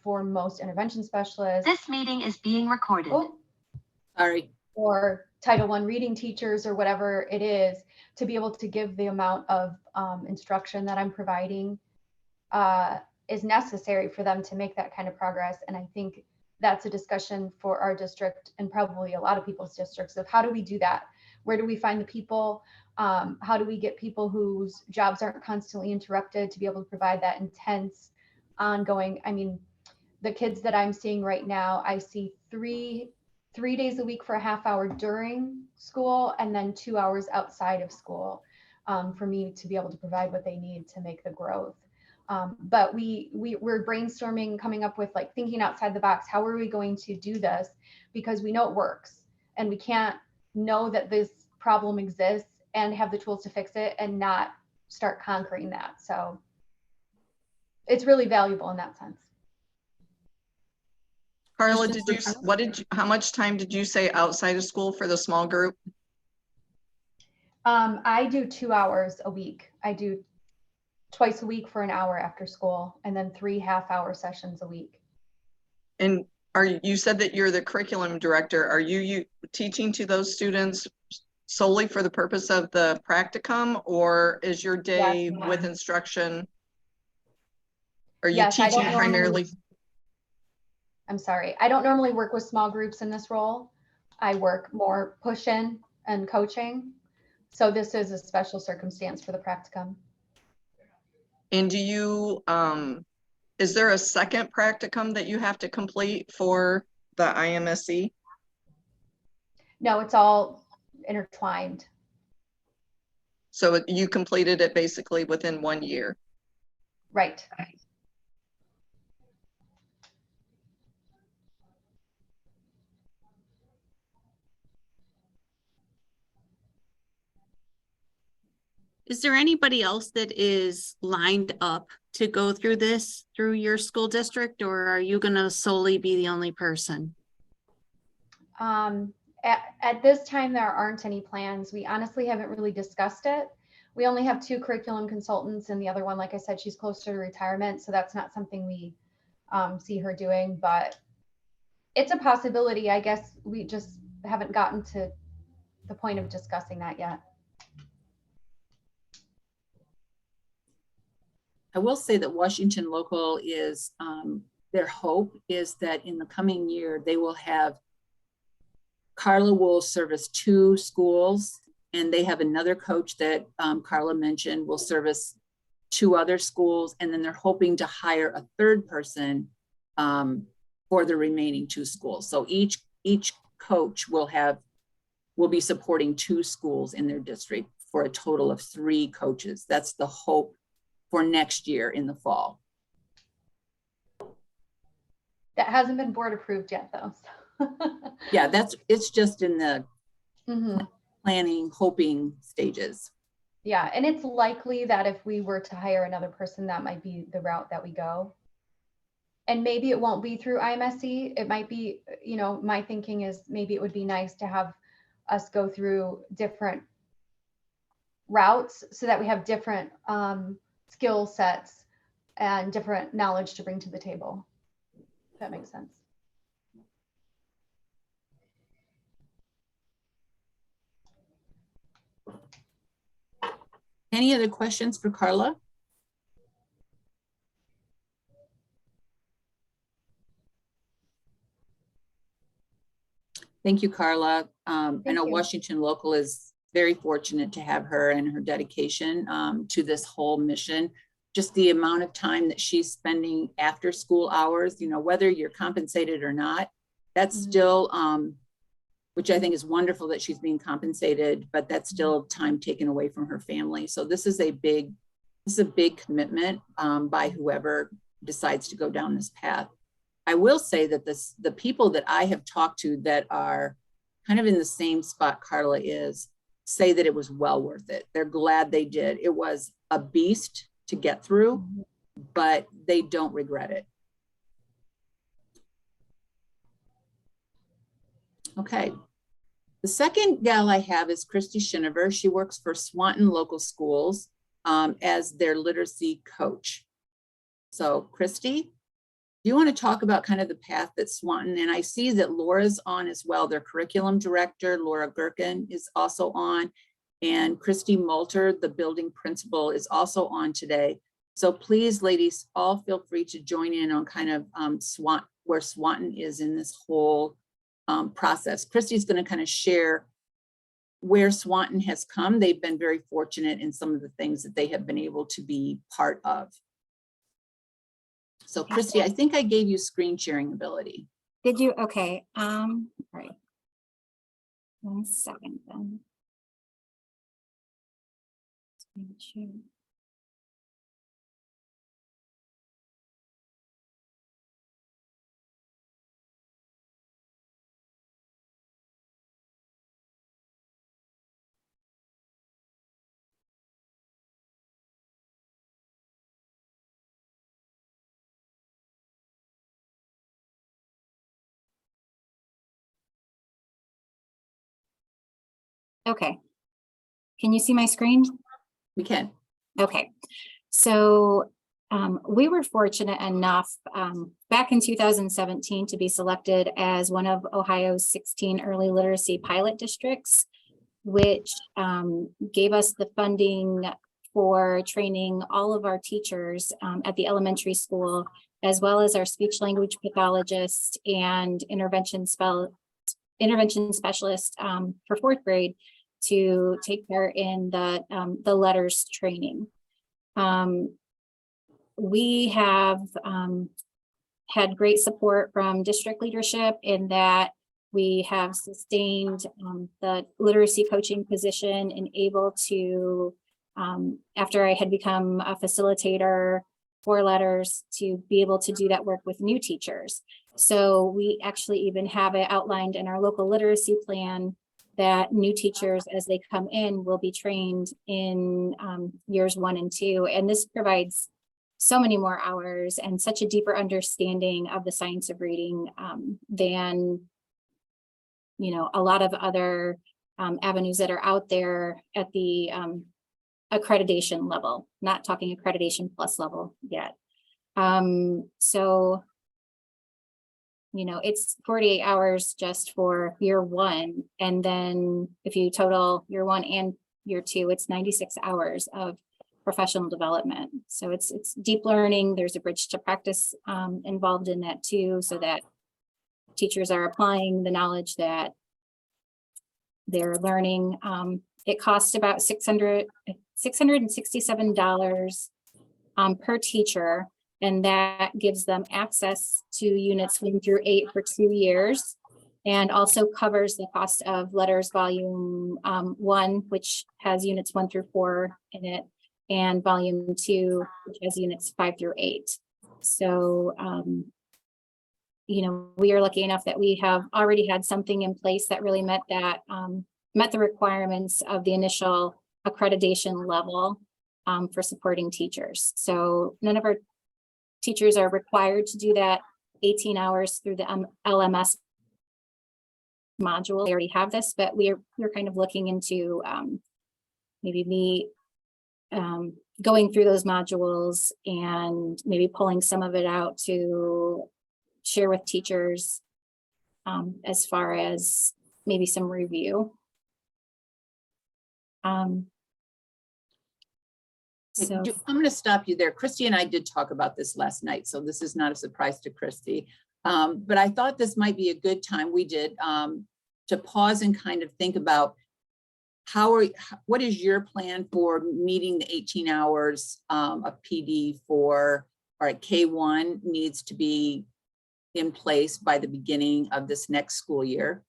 for most intervention specialists. This meeting is being recorded. Oh, Sorry. or Title I reading teachers or whatever it is, to be able to give the amount of instruction that I'm providing is necessary for them to make that kind of progress. And I think that's a discussion for our district and probably a lot of people's districts of how do we do that? Where do we find the people? How do we get people whose jobs aren't constantly interrupted to be able to provide that intense, ongoing? I mean, the kids that I'm seeing right now, I see three days a week for a half hour during school and then 2 hours outside of school for me to be able to provide what they need to make the growth. But we're brainstorming, coming up with like thinking outside the box. How are we going to do this? Because we know it works, and we can't know that this problem exists and have the tools to fix it and not start conquering that. So it's really valuable in that sense. Carla, how much time did you say outside of school for the small group? I do 2 hours a week. I do twice a week for an hour after school, and then 3 half-hour sessions a week. And you said that you're the curriculum director. Are you teaching to those students solely for the purpose of the practicum, or is your day with instruction? Are you teaching primarily? I'm sorry. I don't normally work with small groups in this role. I work more push-in and coaching. So this is a special circumstance for the practicum. And do you, is there a second practicum that you have to complete for the IMSE? No, it's all intertwined. So you completed it basically within 1 year? Right. Is there anybody else that is lined up to go through this through your school district, or are you going to solely be the only person? At this time, there aren't any plans. We honestly haven't really discussed it. We only have 2 curriculum consultants, and the other one, like I said, she's closer to retirement. So that's not something we see her doing, but it's a possibility. I guess we just haven't gotten to the point of discussing that yet. I will say that Washington Local is, their hope is that in the coming year, they will have, Carla will service 2 schools, and they have another coach that Carla mentioned will service 2 other schools. And then they're hoping to hire a 3rd person for the remaining 2 schools. So each coach will be supporting 2 schools in their district for a total of 3 coaches. That's the hope for next year in the fall. That hasn't been board approved yet, though. So. Yeah, it's just in the planning, hoping stages. Yeah, and it's likely that if we were to hire another person, that might be the route that we go. And maybe it won't be through IMSE. It might be, you know, my thinking is maybe it would be nice to have us go through different routes so that we have different skill sets and different knowledge to bring to the table. If that makes sense. Any other questions for Carla? Thank you, Carla. I know Washington Local is very fortunate to have her and her dedication to this whole mission. Just the amount of time that she's spending after school hours, you know, whether you're compensated or not, that's still, which I think is wonderful that she's being compensated, but that's still time taken away from her family. So this is a big commitment by whoever decides to go down this path. I will say that the people that I have talked to that are kind of in the same spot Carla is, say that it was well worth it. They're glad they did. It was a beast to get through, but they don't regret it. Okay. The second gal I have is Christy Schiniver. She works for Swanton Local Schools as their literacy coach. So Christy. Do you want to talk about kind of the path that Swanton, and I see that Laura's on as well, their curriculum director, Laura Gherkin, is also on, and Christy Moulter, the building principal, is also on today. So please, ladies, all feel free to join in on kind of where Swanton is in this whole process. Christy's going to kind of share where Swanton has come. They've been very fortunate in some of the things that they have been able to be part of. So Christy, I think I gave you screen sharing ability. Did you? Okay. Right. 1 second then. Screen share. Okay. Can you see my screen? We can. Okay. So we were fortunate enough back in 2017 to be selected as one of Ohio's 16 early literacy pilot districts, which gave us the funding for training all of our teachers at the elementary school, as well as our speech language pathologist and intervention specialist for 4th grade to take part in the letters training. We have had great support from district leadership in that we have sustained the literacy coaching position and able to, after I had become a facilitator for letters, to be able to do that work with new teachers. So we actually even have it outlined in our local literacy plan that new teachers, as they come in, will be trained in years 1 and 2. And this provides so many more hours and such a deeper understanding of the science of reading than, you know, a lot of other avenues that are out there at the accreditation level, not talking accreditation plus level yet. So, you know, it's 48 hours just for year 1. And then if you total year 1 and year 2, it's 96 hours of professional development. So it's deep learning. There's a bridge to practice involved in that too, so that teachers are applying the knowledge that they're learning. It costs about $667 per teacher. And that gives them access to units 1 through 8 for 2 years, and also covers the cost of letters volume 1, which has units 1 through 4 in it, and volume 2, which has units 5 through 8. So, you know, we are lucky enough that we have already had something in place that really met that, met the requirements of the initial accreditation level for supporting teachers. So none of our teachers are required to do that 18 hours through the LMS module. They already have this, but we're kind of looking into maybe going through those modules and maybe pulling some of it out to share with teachers as far as maybe some review. So I'm going to stop you there. Christy and I did talk about this last night, so this is not a surprise to Christy. But I thought this might be a good time, we did, to pause and kind of think about what is your plan for meeting the 18 hours of PD for, all right, K1 needs to be in place by the beginning of this next school year.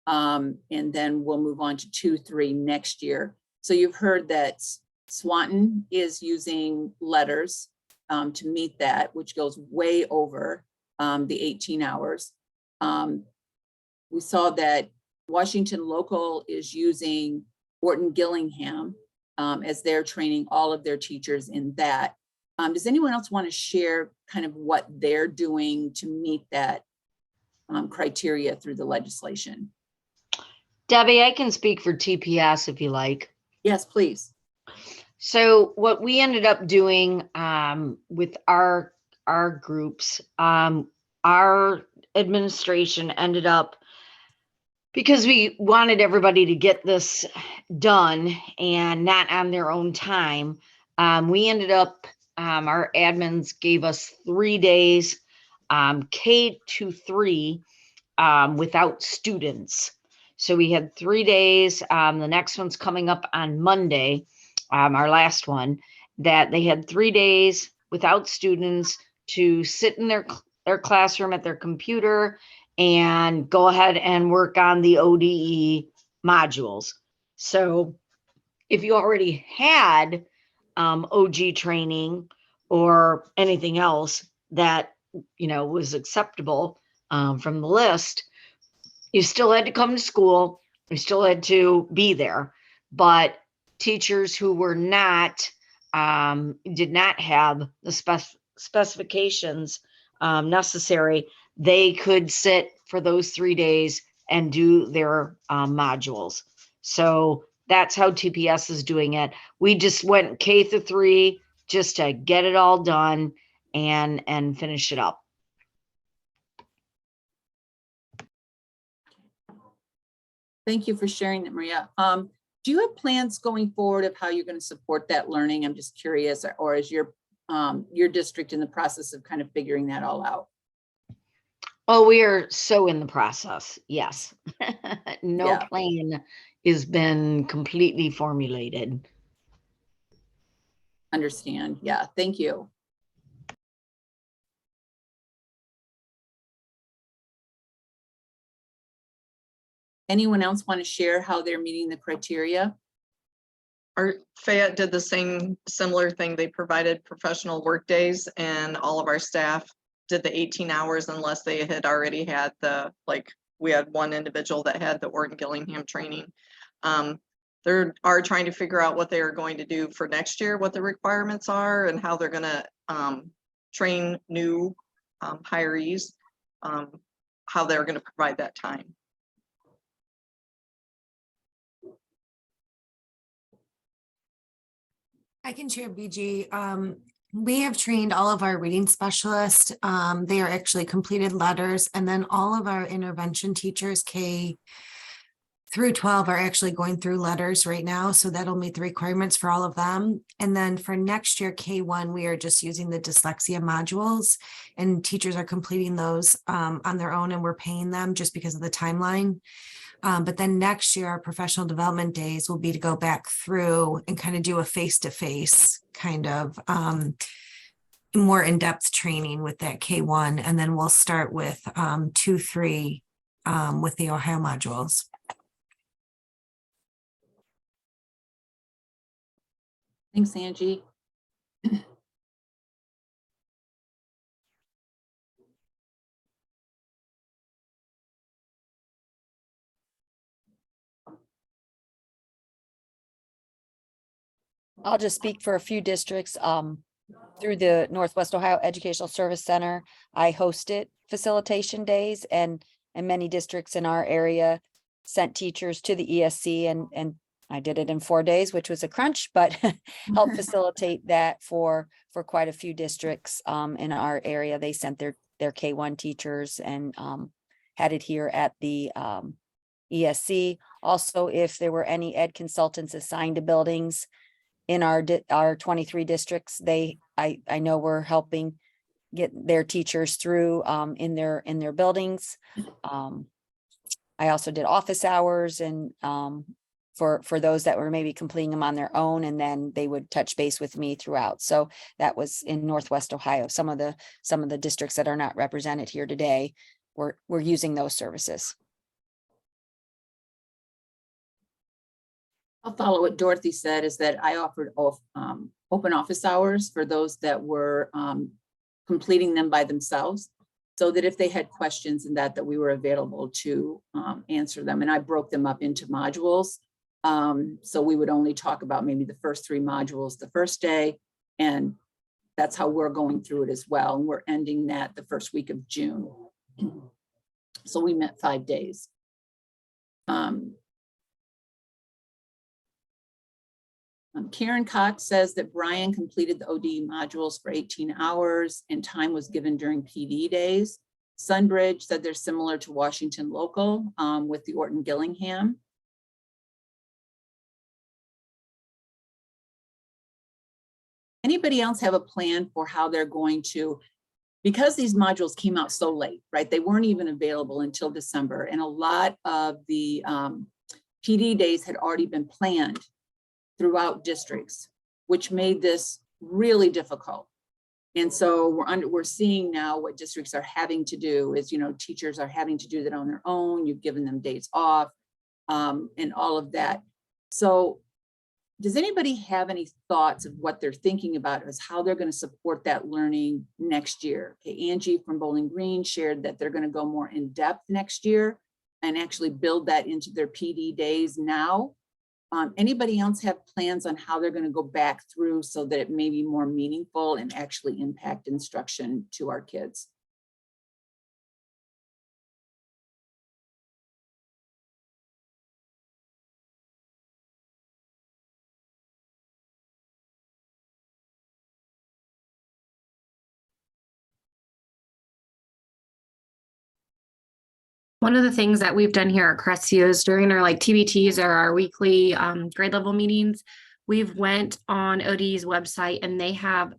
And then we'll move on to 2-3 next year. So you've heard that Swanton is using letters to meet that, which goes way over the 18 hours. We saw that Washington Local is using Orton Gillingham as they're training all of their teachers in that. Does anyone else want to share kind of what they're doing to meet that criteria through the legislation? Debbie, I can speak for TPS if you like. Yes, please. So what we ended up doing with our our groups, our administration ended up, because we wanted everybody to get this done and not on their own time, we ended up, our admins gave us 3 days, K-3, without students. So we had 3 days. The next one's coming up on Monday, our last one, that they had 3 days without students to sit in their classroom at their computer and go ahead and work on the ODE modules. So if you already had OG training or anything else that, was acceptable from the list, you still had to come to school, you still had to be there. But teachers who were not, did not have the specifications necessary, they could sit for those 3 days and do their modules. So that's how TPS is doing it. We just went K-3 just to get it all done and finish it up. Thank you for sharing that, Maria. Do you have plans going forward of how you're going to support that learning? I'm just curious, or is your district in the process of kind of figuring that all out? Oh, we are so in the process. Yes. No Yeah. plan has been completely formulated. Understand. Yeah. Thank you. Anyone else want to share how they're meeting the criteria? Our Fayette did the same similar thing. They provided professional work days, and all of our staff did the 18 hours unless they had already had the, like, we had one individual that had the Orton Gillingham training. They are trying to figure out what they are going to do for next year, what the requirements are, and how they're going to train new hirees, how they're going to provide that time. I can share, BG. We have trained all of our reading specialists. They are actually completed letters, and then all of our intervention teachers, K through 12, are actually going through letters right now. So that'll meet the requirements for all of them. And then for next year, K1, we are just using the dyslexia modules, and teachers are completing those on their own, and we're paying them just because of the timeline. But then next year, our professional development days will be to go back through and kind of do a face-to-face kind of more in-depth training with that K1. And then we'll start with 2-3 with the Ohio modules. Thanks, Angie. I'll just speak for a few districts. Through the Northwest Ohio Educational Service Center, I hosted facilitation days, and many districts in our area sent teachers to the ESC, and I did it in 4 days, which was a crunch, but helped facilitate that for quite a few districts in our area. They sent their K1 teachers and had it here at the ESC. Also, if there were any ed consultants assigned to buildings in our 23 districts, I know we're helping get their teachers through in their buildings. I also did office hours, and for those that were maybe completing them on their own, and then they would touch base with me throughout. So that was in Northwest Ohio. Some of the districts that are not represented here today were using those services. I'll follow what Dorothy said, is that I offered open office hours for those that were completing them by themselves, so that if they had questions and that we were available to answer them. And I broke them up into modules. So we would only talk about maybe the first 3 modules the first day, and that's how we're going through it as well. And we're ending that the first week of June. So we met 5 days. Karen Cox says that Brian completed the OD modules for 18 hours and time was given during PD days. Sunbridge said they're similar to Washington Local with the Orton Gillingham. Anybody else have a plan for how they're going to, because these modules came out so late, right? They weren't even available until December, and a lot of the PD days had already been planned throughout districts, which made this really difficult. And so we're seeing now what districts are having to do is, teachers are having to do that on their own. You've given them days off and all of that. So does anybody have any thoughts of what they're thinking about as how they're going to support that learning next year? Okay, Angie from Bowling Green shared that they're going to go more in depth next year and actually build that into their PD days now. Anybody else have plans on how they're going to go back through so that it may be more meaningful and actually impact instruction to our kids? One of the things that we've done here at Crestview is during our TBTs or our weekly grade level meetings, we've went on OD's website and they have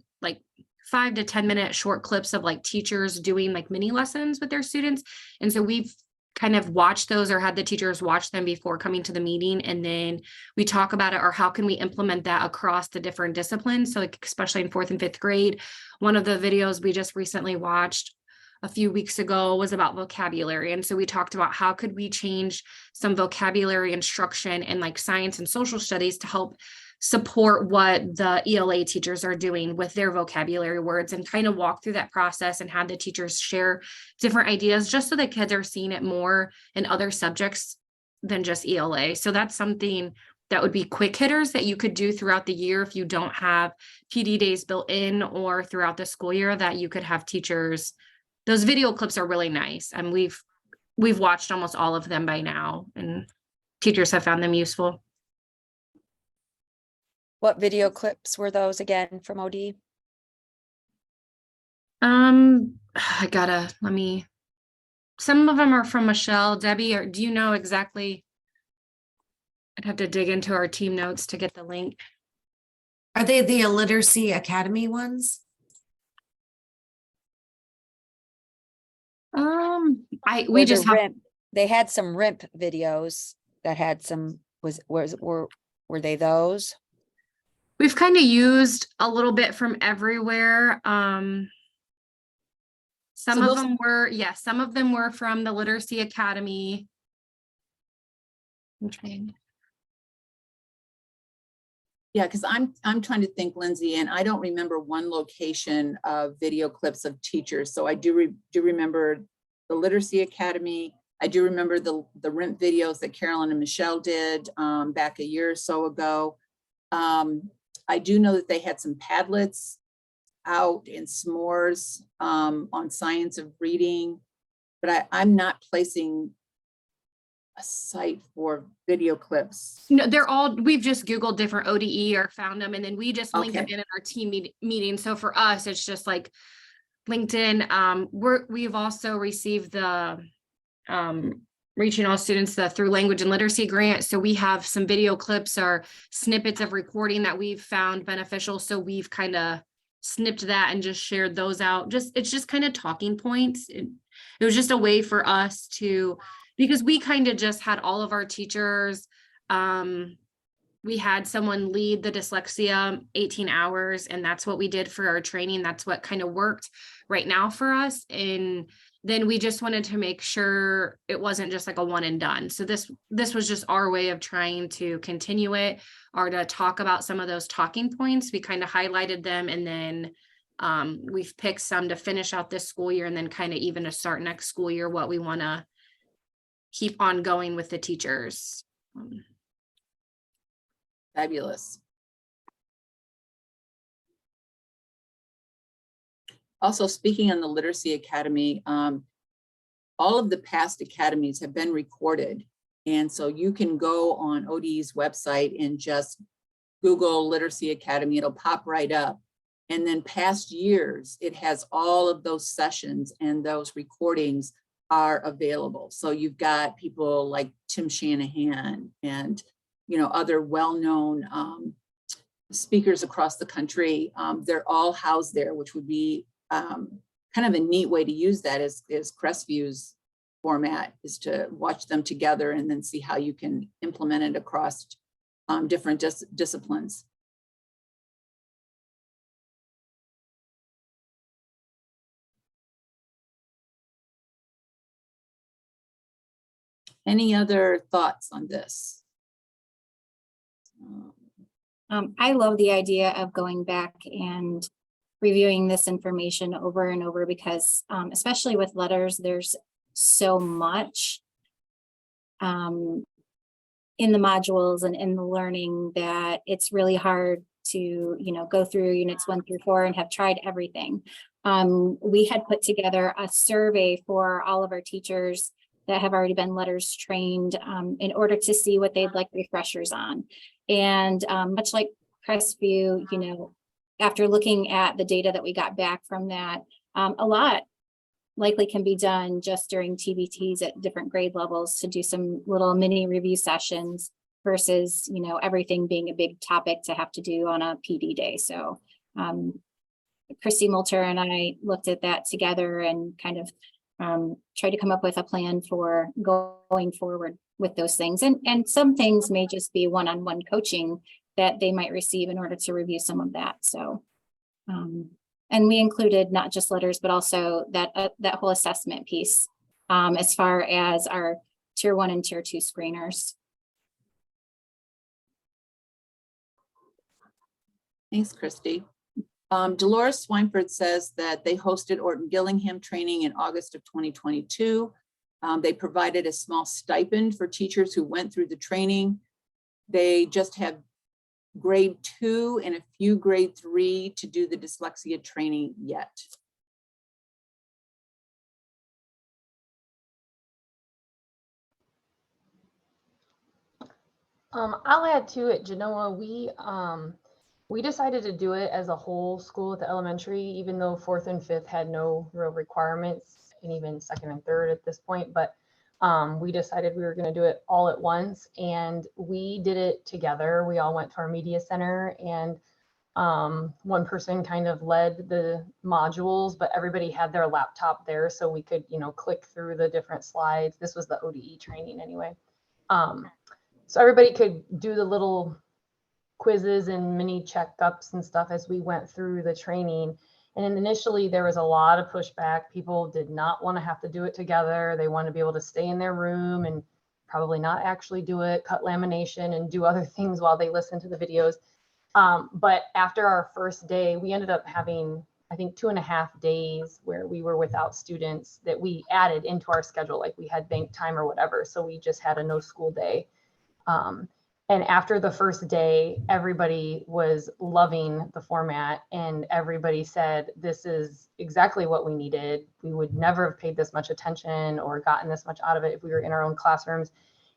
5 to 10 minute short clips of teachers doing mini lessons with their students. And so we've kind of watched those or had the teachers watch them before coming to the meeting. And then we talk about it, or how can we implement that across the different disciplines? So especially in 4th and 5th grade, one of the videos we just recently watched a few weeks ago was about vocabulary. And so we talked about how could we change some vocabulary instruction in science and social studies to help support what the ELA teachers are doing with their vocabulary words, and kind of walk through that process and have the teachers share different ideas just so that kids are seeing it more in other subjects than just ELA. So that's something that would be quick hitters that you could do throughout the year if you don't have PD days built in, or throughout the school year that you could have teachers. Those video clips are really nice, and we've watched almost all of them by now, and teachers have found them useful. What video clips were those again from OD? Some of them are from Michelle. Debbie, or do you know exactly? I'd have to dig into our team notes to get the link. Are they the Illiteracy Academy ones? They had some RIMP videos that had some, were they those? We've kind of used a little bit from everywhere. Some of them were from the Literacy Academy. Yeah, because I'm trying to think, Lindsay, and I don't remember one location of video clips of teachers. So I do remember the Literacy Academy. I do remember the RIMP videos that Carolyn and Michelle did back a year or so ago. I do know that they had some Padlets out and s'mores on science of reading, but I'm not placing a site for video clips. No, we've just Googled different ODE or found them, and then we just link them in our team meeting. So for us, it's just LinkedIn. We've also received the Reaching All Students through Language and Literacy grant. So we have some video clips or snippets of recording that we've found beneficial. So we've kind of snipped that and just shared those out. It's just kind of talking points. It was just a way for us to, because we kind of just had all of our teachers. We had someone lead the dyslexia 18 hours, and that's what we did for our training. That's what kind of worked right now for us. And then we just wanted to make sure it wasn't just a one and done. So this was just our way of trying to continue it, or to talk about some of those talking points. We kind of highlighted them, and then we've picked some to finish out this school year, and then kind of even to start next school year, what we want to keep on going with the teachers. Fabulous. Also, speaking on the Literacy Academy, all of the past academies have been recorded. And so you can go on ODE's website and just Google Literacy Academy, it'll pop right up. And then past years, it has all of those sessions and those recordings are available. So you've got people like Tim Shanahan and, you know, other well-known speakers across the country. They're all housed there, which would be kind of a neat way to use that is Crestviews format, is to watch them together and then see how you can implement it across different disciplines. Any other thoughts on this? I love the idea of going back and reviewing this information over and over because especially with letters, there's so much in the modules and in the learning that it's really hard to, you know, go through units 1 through 4 and have tried everything. We had put together a survey for all of our teachers that have already been letters trained in order to see what they'd like refreshers on. And much like Crestview, you know, after looking at the data that we got back from that, a lot likely can be done just during TBTs at different grade levels to do some little mini review sessions versus, you know, everything being a big topic to have to do on a PD day. So Christy Moulter and I looked at that together and kind of try to come up with a plan for going forward with those things. And some things may just be one-on-one coaching that they might receive in order to review some of that. So, and we included not just letters, but also that whole assessment piece as far as our tier 1 and tier 2 screeners. Thanks, Christy. Dolores Swineford says that they hosted Orton Gillingham training in August of 2022. They provided a small stipend for teachers who went through the training. They just have grade 2 and a few grade 3 to do the dyslexia training yet. I'll add to it, Genoa. We decided to do it as a whole school at the elementary, even though 4th and 5th had no real requirements, and even 2nd and 3rd at this point. But we decided we were going to do it all at once, and we did it together. We all went to our media center, and one person kind of led the modules, but everybody had their laptop there, so we could, you know, click through the different slides. This was the ODE training anyway. So everybody could do the little quizzes and mini checkups and stuff as we went through the training. And initially there was a lot of pushback. People did not want to have to do it together. They want to be able to stay in their room and probably not actually do it, cut lamination and do other things while they listen to the videos. But after our first day, we ended up having, I think, 2.5 days where we were without students that we added into our schedule, like we had bank time or whatever. So we just had a no school day. And after the first day, everybody was loving the format and everybody said, this is exactly what we needed. We would never have paid this much attention or gotten this much out of it if we were in our own classrooms.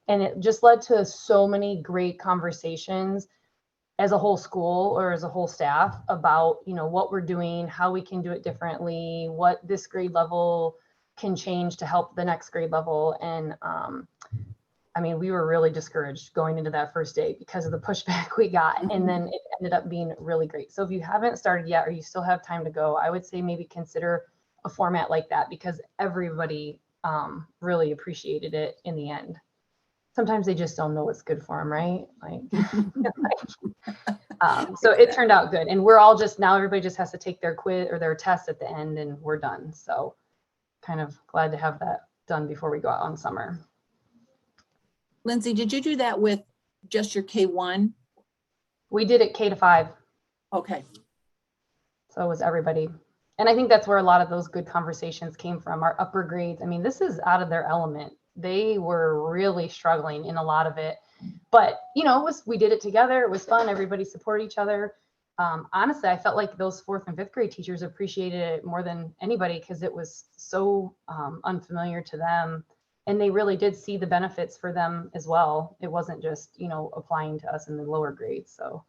And it just led to so many great conversations as a whole school or as a whole staff about, you know, what we're doing, how we can do it differently, what this grade level can change to help the next grade level. And I mean, we were really discouraged going into that first day because of the pushback we got, and then it ended up being really great. So if you haven't started yet, or you still have time to go, I would say maybe consider a format like that because everybody really appreciated it in the end. Sometimes they just don't know what's good for them, right? So it turned out good, and we're all just, now everybody just has to take their quiz or their test at the end and we're done. So kind of glad to have that done before we go out on summer. Lindsay, did you do that with just your K1? We did it K-5. Okay. So it was everybody. And I think that's where a lot of those good conversations came from. Our upper grades, I mean, this is out of their element. They were really struggling in a lot of it. But, you know, we did it together. It was fun. Everybody supported each other. Honestly, I felt like those 4th and 5th grade teachers appreciated it more than anybody because it was so unfamiliar to them. And they really did see the benefits for them as well. It wasn't just, you know, applying to us in the lower grades. So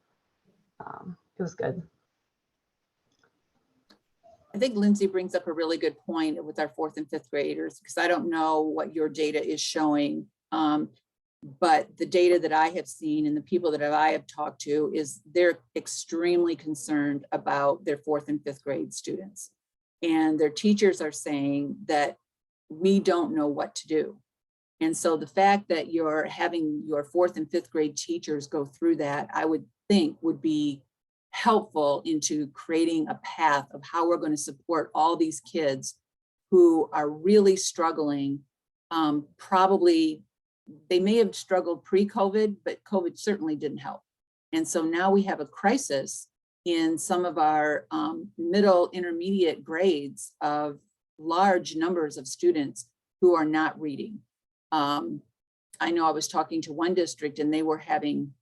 it was good. I think Lindsay brings up a really good point with our 4th and 5th graders, because I don't know what your data is showing. But the data that I have seen and the people that I have talked to is they're extremely concerned about their 4th and 5th grade students. And their teachers are saying that we don't know what to do. And so the fact that you're having your 4th and 5th grade teachers go through that, I would think would be helpful into creating a path of how we're going to support all these kids who are really struggling. Probably they may have struggled pre-COVID, but COVID certainly didn't help. And so now we have a crisis in some of our middle intermediate grades of large numbers of students who are not reading. I know I was talking to one district and they were having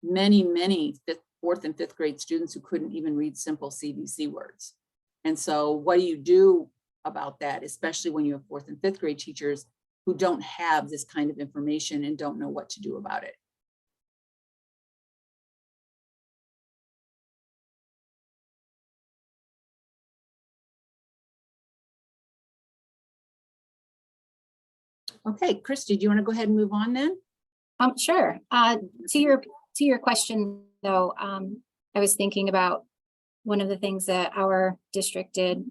many 4th and 5th grade students who couldn't even read simple CVC words. And so what do you do about that, especially when you have 4th and 5th grade teachers who don't have this kind of information and don't know what to do about it? Okay, Christy, do you want to go ahead and move on then? Sure. To your question though, I was thinking about one of the things that our district did.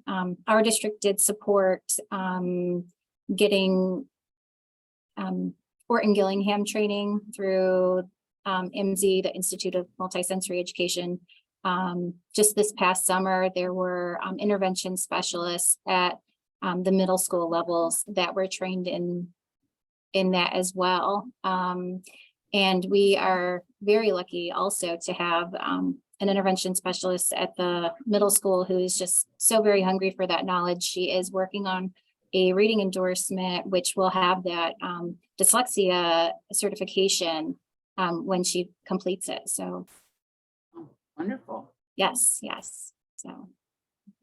Our district did support getting Orton Gillingham training through IMSE, the Institute of Multisensory Education. Just this past summer, there were intervention specialists at the middle school levels that were trained in that as well. And we are very lucky also to have an intervention specialist at the middle school who is just so very hungry for that knowledge. She is working on a reading endorsement, which will have that dyslexia certification when she completes it. So wonderful. Yes. So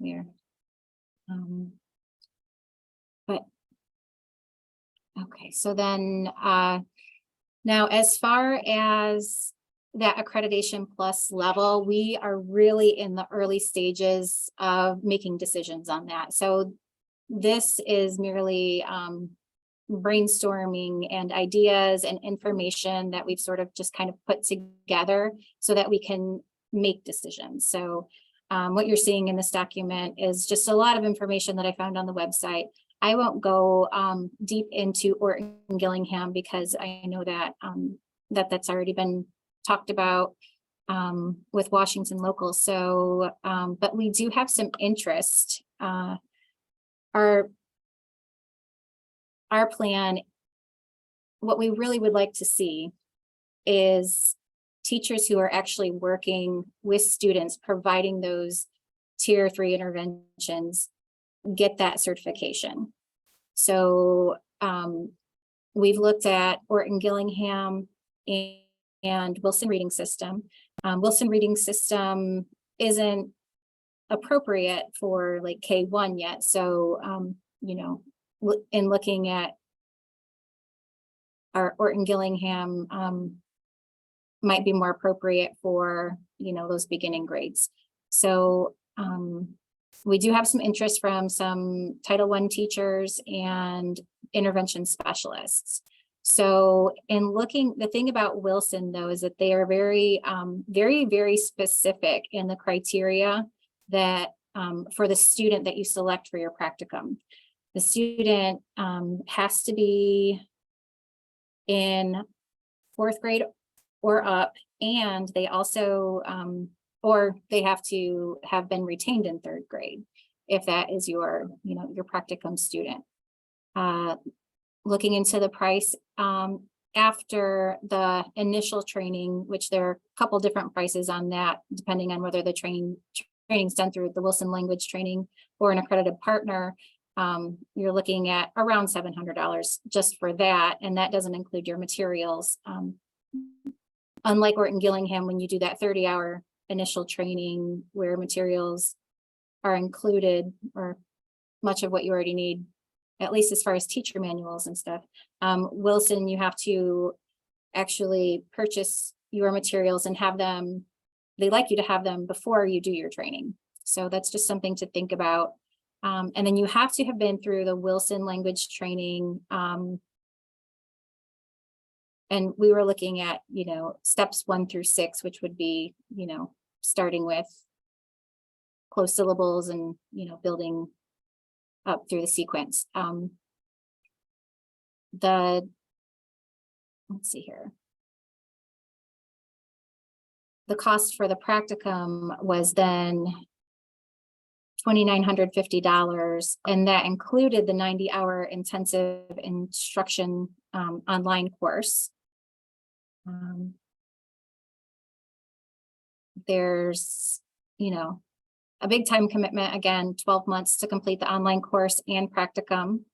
we're but okay, so then now as far as that accreditation plus level, we are really in the early stages of making decisions on that. So this is merely brainstorming and ideas and information that we've sort of just kind of put together so that we can make decisions. So what you're seeing in this document is just a lot of information that I found on the website. I won't go deep into Orton Gillingham because I know that that's already been talked about with Washington Local. So, but we do have some interest. Our plan, what we really would like to see is teachers who are actually working with students, providing those tier 3 interventions, get that certification. So we've looked at Orton Gillingham and Wilson Reading System. Wilson Reading System isn't appropriate for like K1 yet. So, you know, in looking at our Orton Gillingham might be more appropriate for, you know, those beginning grades. So we do have some interest from some Title I teachers and intervention specialists. So in looking, the thing about Wilson though, is that they are very, very specific in the criteria that for the student that you select for your practicum. The student has to be in 4th grade or up, and they also, or they have to have been retained in 3rd grade, if that is your, you know, your practicum student. Looking into the price, after the initial training, which there are a couple different prices on that, depending on whether the training's done through the Wilson Language Training or an accredited partner, you're looking at around $700 just for that, and that doesn't include your materials. Unlike Orton Gillingham, when you do that 30-hour initial training where materials are included, or much of what you already need, at least as far as teacher manuals and stuff. Wilson, you have to actually purchase your materials and have them they like you to have them before you do your training. So that's just something to think about. And then you have to have been through the Wilson language training. And we were looking at, steps 1 through 6, which would be, starting with closed syllables and, building up through the sequence. Let's see here. The cost for the practicum was then $2,950, and that included the 90-hour intensive instruction online course. There's, a big time commitment, again, 12 months to complete the online course and practicum.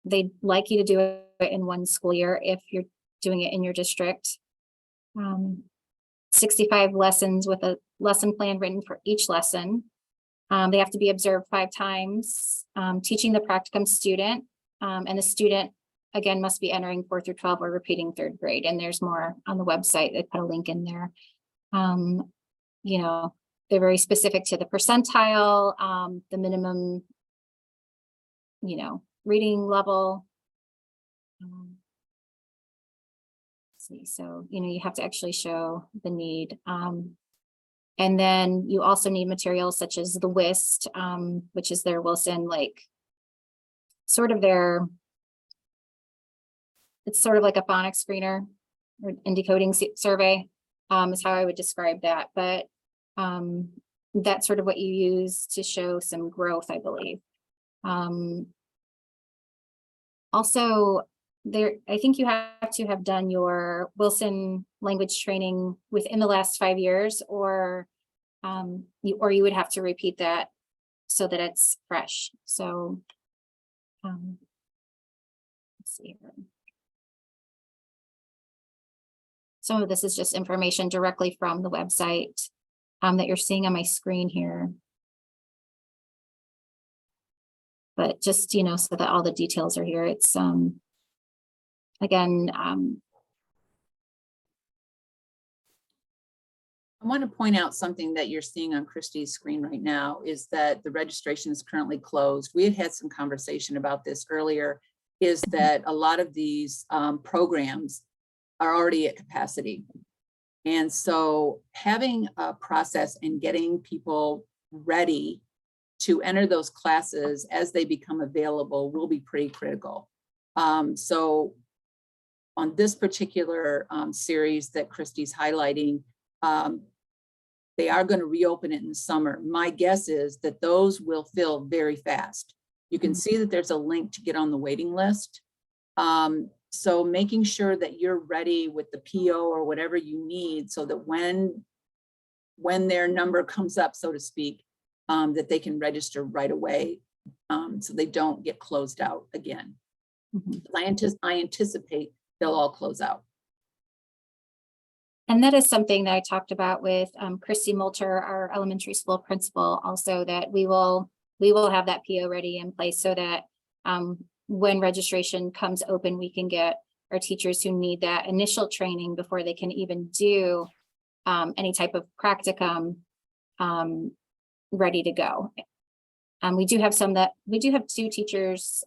They'd like you to do it in one school year if you're doing it in your district. 65 lessons with a lesson plan written for each lesson. They have to be observed 5 times. Teaching the practicum student, and the student, again, must be entering 4 through 12 or repeating 3rd grade. And there's more on the website. They put a link in there. They're very specific to the percentile, the minimum, reading level. So, you have to actually show the need. And then you also need materials such as the WIST, which is their Wilson, it's sort of like a phonics screener or in decoding survey, is how I would describe that. But that's sort of what you use to show some growth, I believe. Also, I think you have to have done your Wilson language training within the last 5 years, or you would have to repeat that so that it's fresh. So let's see here. Some of this is just information directly from the website that you're seeing on my screen here. But just, so that all the details are here. It's again, I want to point out something that you're seeing on Christy's screen right now is that the registration is currently closed. We had some conversation about this earlier, is that a lot of these programs are already at capacity. And so having a process and getting people ready to enter those classes as they become available will be pretty critical. So on this particular series that Christy's highlighting, they are going to reopen it in the summer. My guess is that those will fill very fast. You can see that there's a link to get on the waiting list. So making sure that you're ready with the PO or whatever you need so that when their number comes up, so to speak, that they can register right away, so they don't get closed out again. I anticipate they'll all close out. and that is something that I talked about with Christy Moulter, our elementary school principal, also, that we will have that PO ready in place so that when registration comes open, we can get our teachers who need that initial training before they can even do any type of practicum ready to go. We do have 2 teachers,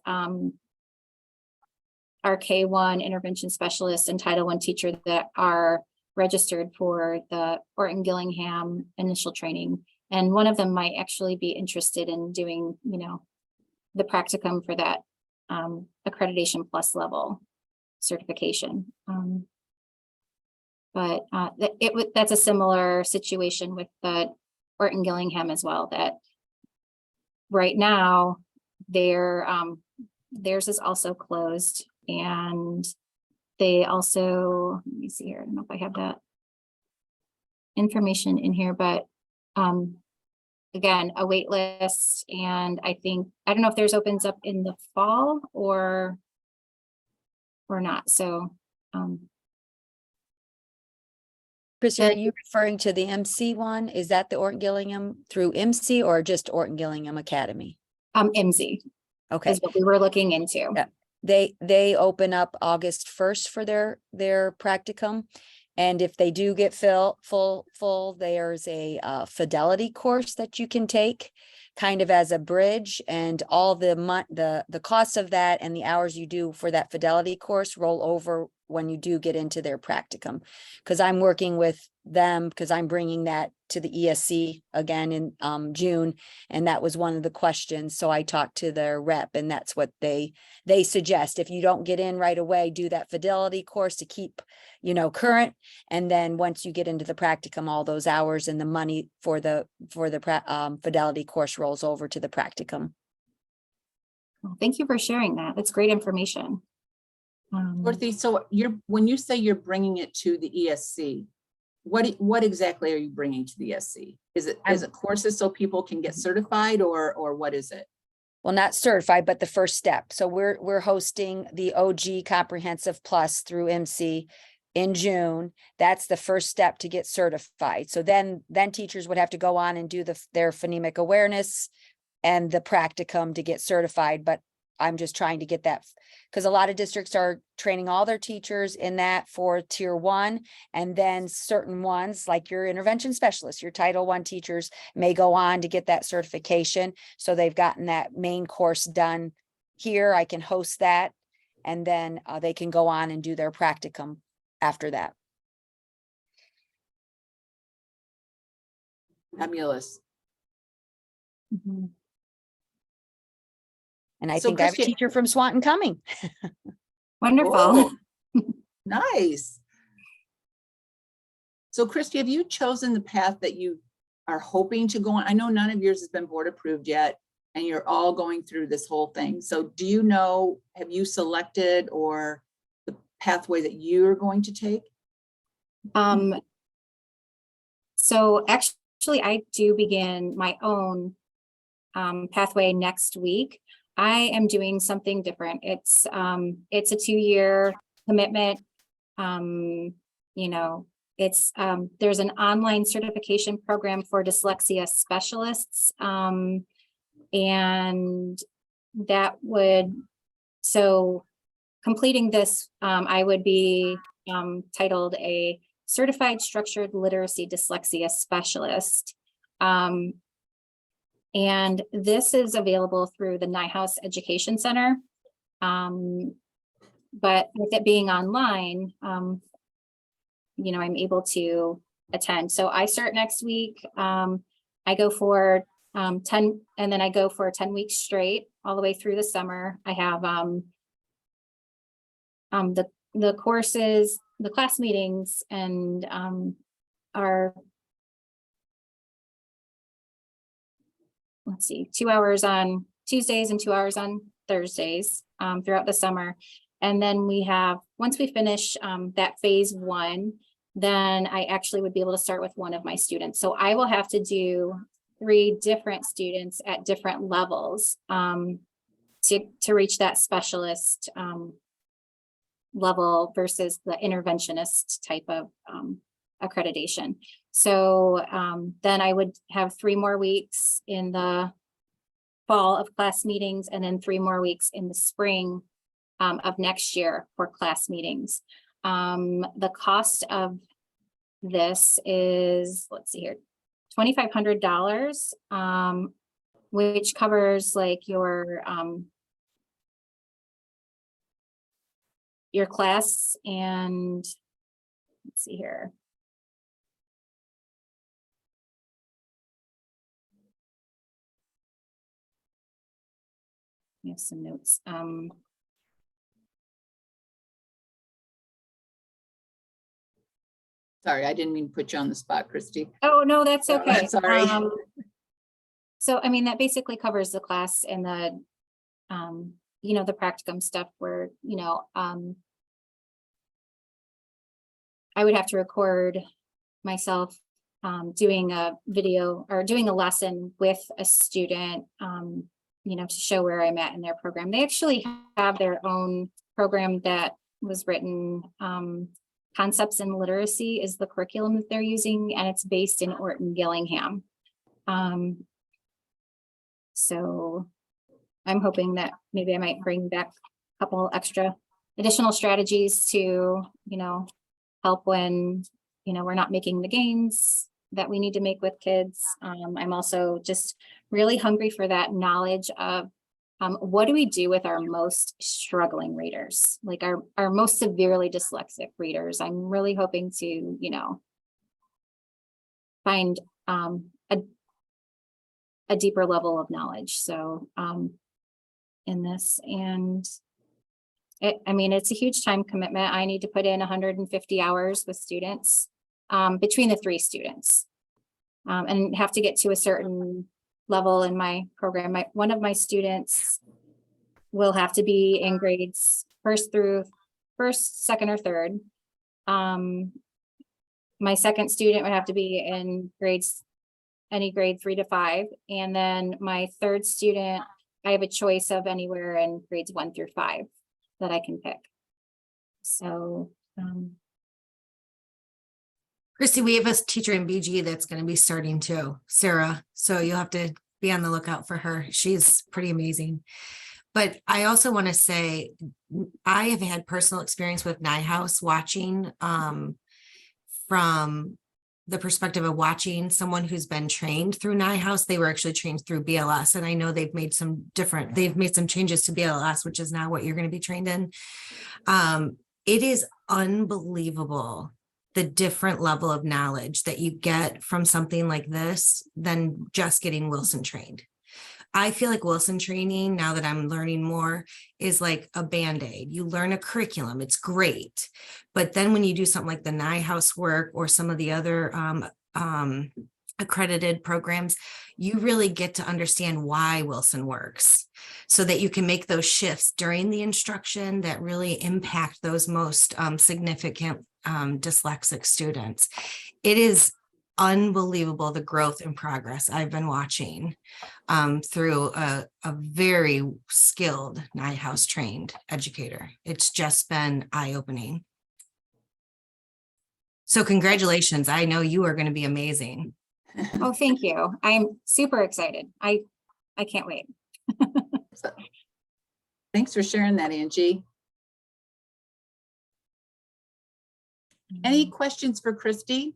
our K1 intervention specialists and Title I teacher that are registered for the Orton-Gillingham initial training. And one of them might actually be interested in doing, the practicum for that accreditation plus level certification. But that's a similar situation with the Orton-Gillingham as well, that right now theirs is also closed, and they also, let me see here, I don't know if I have that information in here, but again, a wait list. And I don't know if theirs opens up in the fall or not. So Chrissy, are you referring to the MC one? Is that the Orton-Gillingham through MC or just Orton-Gillingham Academy? MZ Okay. is what we were looking into. Yeah. They open up August 1st for their practicum. And if they do get full, there's a fidelity course that you can take kind of as a bridge, and all the cost of that and the hours you do for that fidelity course roll over when you do get into their practicum. Because I'm working with them, because I'm bringing that to the ESC again in June, and that was one of the questions. So I talked to their rep, and that's what they suggest. If you don't get in right away, do that fidelity course to keep, current. And then once you get into the practicum, all those hours and the money for the fidelity course rolls over to the practicum. Well, thank you for sharing that. That's great information. Dorothy, so when you say you're bringing it to the ESC, what exactly are you bringing to the ESC? Is it courses so people can get certified, or what is it? Well, not certified, but the first step. So we're hosting the OG Comprehensive Plus through MC in June. That's the first step to get certified. So then teachers would have to go on and do their phonemic awareness and the practicum to get certified. But I'm just trying to get that, because a lot of districts are training all their teachers in that for tier 1, and then certain ones like your intervention specialists, your Title I teachers may go on to get that certification. So they've gotten that main course done here. I can host that, and then they can go on and do their practicum after that. Fabulous. Mhm. And I So think I have a Christian- teacher from Swanton coming. Wonderful. Whoa. Nice. So Christy, have you chosen the path that you are hoping to go on? I know none of yours has been board approved yet, and you're all going through this whole thing. So do you know, have you selected or the pathway that you're going to take? So actually I do begin my own pathway next week. I am doing something different. It's a 2-year commitment. There's an online certification program for dyslexia specialists. And that so completing this, I would be titled a certified structured literacy dyslexia specialist. And this is available through the Nyhouse Education Center. But with it being online, I'm able to attend. So I start next week. I go for 10, and then I go for 10 weeks straight all the way through the summer. I have the courses, the class meetings, and are, let's see, 2 hours on Tuesdays and 2 hours on Thursdays throughout the summer. And then we have, once we finish that phase 1, then I actually would be able to start with one of my students. So I will have to do 3 different students at different levels to reach that specialist level versus the interventionist type of accreditation. So then I would have 3 more weeks in the fall of class meetings, and then 3 more weeks in the spring of next year for class meetings. The cost of this is, let's see here, $2,500, which covers like your class, and let's see here. We have some notes. Sorry, I didn't mean to put you on the spot, Christy. Oh, no, that's okay. Sorry. So, I mean, that basically covers the class and the, the practicum stuff where, I would have to record myself doing a video or doing a lesson with a student, to show where I'm at in their program. They actually have their own program that was written, Concepts in Literacy is the curriculum that they're using, and it's based in Orton Gillingham. So I'm hoping that maybe I might bring back a couple extra additional strategies to, help when, we're not making the gains that we need to make with kids. I'm also just really hungry for that knowledge of what do we do with our most struggling readers, like our most severely dyslexic readers. I'm really hoping to, find a deeper level of knowledge. So in this, and it's a huge time commitment. I need to put in 150 hours with students between the 3 students and have to get to a certain level in my program. One of my students will have to be in grades first, second, or third. My second student would have to be in any grade 3 to 5. And then my third student, I have a choice of anywhere in grades 1 through 5 that I can pick. So, Christy, we have a teacher in BG that's going to be starting too, Sarah. So you'll have to be on the lookout for her. She's pretty amazing. But I also want to say, I have had personal experience with NIHouse watching from the perspective of watching someone who's been trained through NIHouse. They were actually trained through BLS. And I know they've made some changes to BLS, which is now what you're going to be trained in. It is unbelievable the different level of knowledge that you get from something like this than just getting Wilson trained. I feel like Wilson training, now that I'm learning more, is like a Band-Aid. You learn a curriculum, it's great. But then when you do something like the NIHouse work or some of the other accredited programs, you really get to understand why Wilson works so that you can make those shifts during the instruction that really impact those most significant dyslexic students. It is unbelievable, the growth and progress I've been watching through a very skilled NIHouse trained educator. It's just been eye-opening. So congratulations. I know you are going to be amazing. oh, thank you. I'm super excited. I can't wait. Thanks for sharing that, Angie. Any questions for Christy?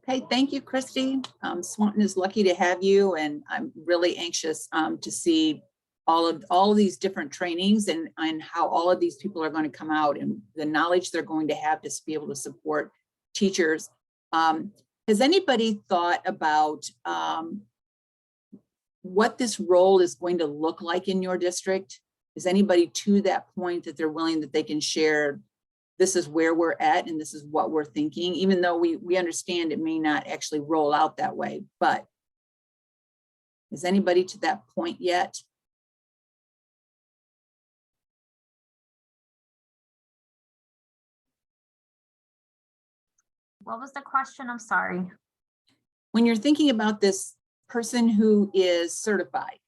Okay, thank you, Christy. Swanton is lucky to have you, and I'm really anxious to see all of these different trainings and how all of these people are going to come out and the knowledge they're going to have to be able to support teachers. Has anybody thought about what this role is going to look like in your district? Is anybody to that point that they're willing that they can share, this is where we're at and this is what we're thinking, even though we understand it may not actually roll out that way, but is anybody to that point yet? What was the question? I'm sorry. When you're thinking about this person who is certified,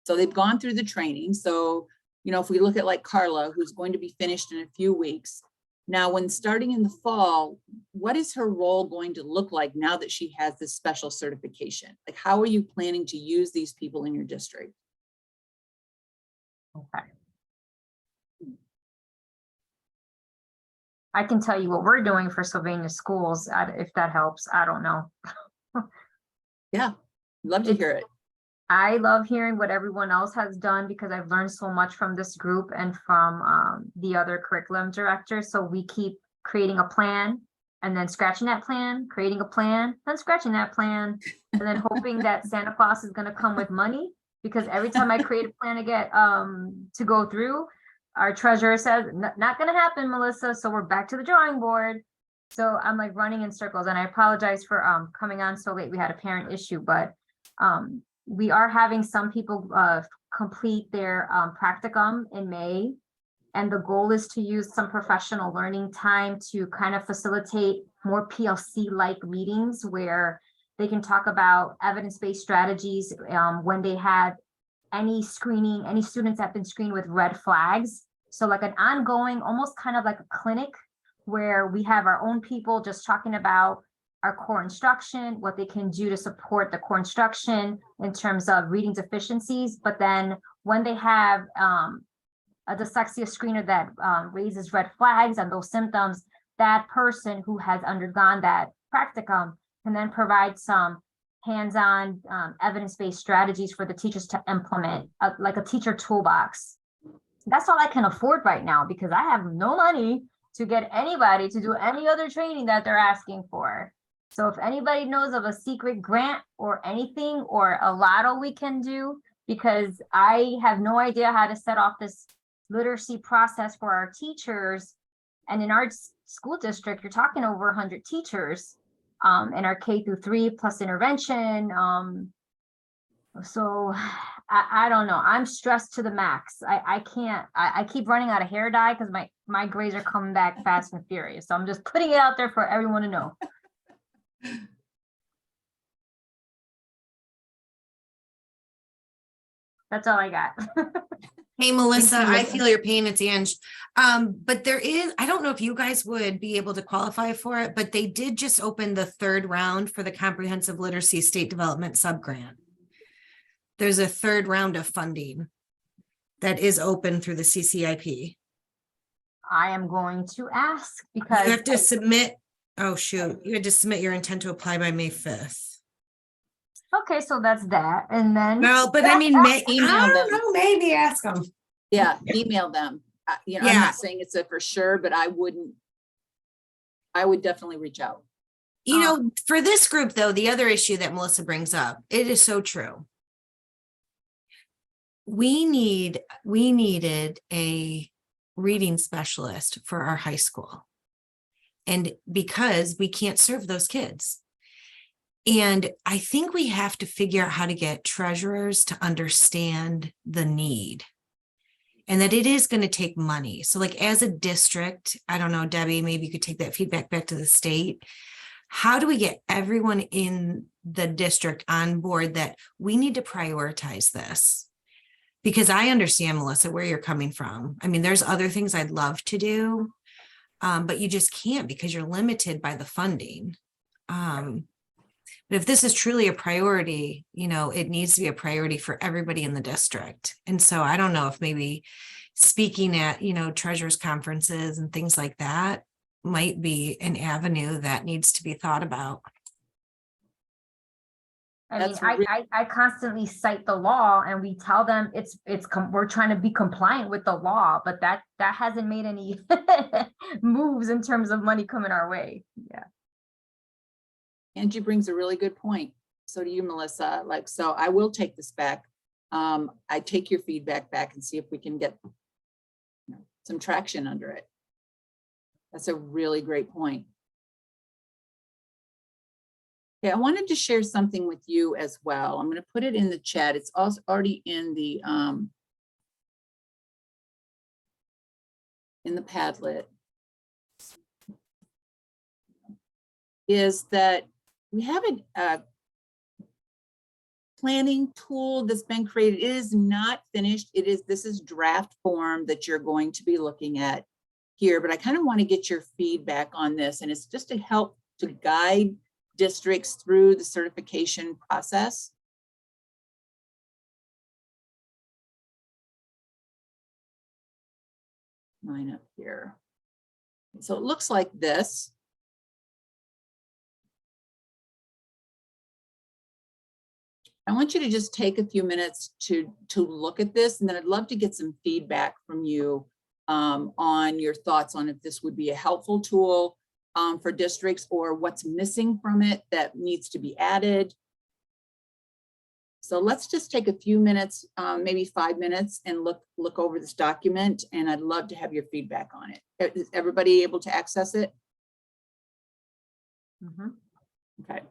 so they've gone through the training. So, if we look at like Carla, who's going to be finished in a few weeks. Now, when starting in the fall, what is her role going to look like now that she has this special certification? Like, how are you planning to use these people in your district? Okay. I can tell you what we're doing for Sylvania schools, if that helps. I don't know. Yeah, love to hear it. I love hearing what everyone else has done because I've learned so much from this group and from the other curriculum directors. So we keep creating a plan and then scratching that plan, creating a plan, then scratching that plan, and then hoping that Santa Claus is going to come with money, because every time I create a plan to get to go through, our treasurer says, not going to happen, Melissa. So we're back to the drawing board. So I'm like running in circles, and I apologize for coming on so late. We had a parent issue, but we are having some people complete their practicum in May. And the goal is to use some professional learning time to kind of facilitate more PLC-like meetings where they can talk about evidence-based strategies when they had any screening, any students that have been screened with red flags. So like an ongoing, almost kind of like a clinic where we have our own people just talking about our core instruction, what they can do to support the core instruction in terms of reading deficiencies. But then when they have a dyslexia screener that raises red flags and those symptoms, that person who has undergone that practicum can then provide some hands-on evidence-based strategies for the teachers to implement, like a teacher toolbox. That's all I can afford right now because I have no money to get anybody to do any other training that they're asking for. So if anybody knows of a secret grant or anything or a lotto we can do, because I have no idea how to set off this literacy process for our teachers. And in our school district, you're talking over 100 teachers in our K-3 plus intervention. So I don't know. I'm stressed to the max. I can't, I keep running out of hair dye because my grays are coming back fast and furious. So I'm just putting it out there for everyone to know. That's all I got. Hey, Melissa, I Melissa. feel your pain. It's Ange. But there is, I don't know if you guys would be able to qualify for it, but they did just open the third round for the Comprehensive Literacy State Development Subgrant. There's a third round of funding that is open through the CCIP. I am going to ask You because have to submit, oh shoot, you had to submit your intent to apply by May 5th. okay, so that's that. And then Well, but I mean, I Email don't them. know, maybe ask them. Yeah, email them. You know, I'm Yeah. not saying it's a for sure, but I would definitely reach out. You know, for this group though, the other issue that Melissa brings up, it is so true. We needed a reading specialist for our high school. And because we can't serve those kids. And I think we have to figure out how to get treasurers to understand the need. And that it is going to take money. So like as a district, I don't know, Debbie, maybe you could take that feedback back to the state. How do we get everyone in the district on board that we need to prioritize this? Because I understand, Melissa, where you're coming from. I mean, there's other things I'd love to do, but you just can't because you're limited by the funding. But if this is truly a priority, you know, it needs to be a priority for everybody in the district. And so I don't know if maybe speaking at, you know, treasurers conferences and things like that might be an avenue that needs to be thought about. I mean, That's really- I constantly cite the law and we tell them we're trying to be compliant with the law, but that hasn't made any moves in terms of money coming our way. Yeah. Angie brings a really good point. So do you, Melissa. Like, so I will take this back. I take your feedback back and see if we can get some traction under it. That's a really great point. Okay, I wanted to share something with you as well. I'm going to put it in the chat. It's also already in the Padlet. Is that we have a planning tool that's been created. It is not finished. This is draft form that you're going to be looking at here, but I kind of want to get your feedback on this. And it's just to help to guide districts through the certification process. Mine up here. So it looks like this. I want you to just take a few minutes to look at this, and then I'd love to get some feedback from you on your thoughts on if this would be a helpful tool for districts or what's missing from it that needs to be added. So let's just take a few minutes, maybe 5 minutes, and look over this document, and I'd love to have your feedback on it. Is everybody able to access it? Mm-hmm. Okay.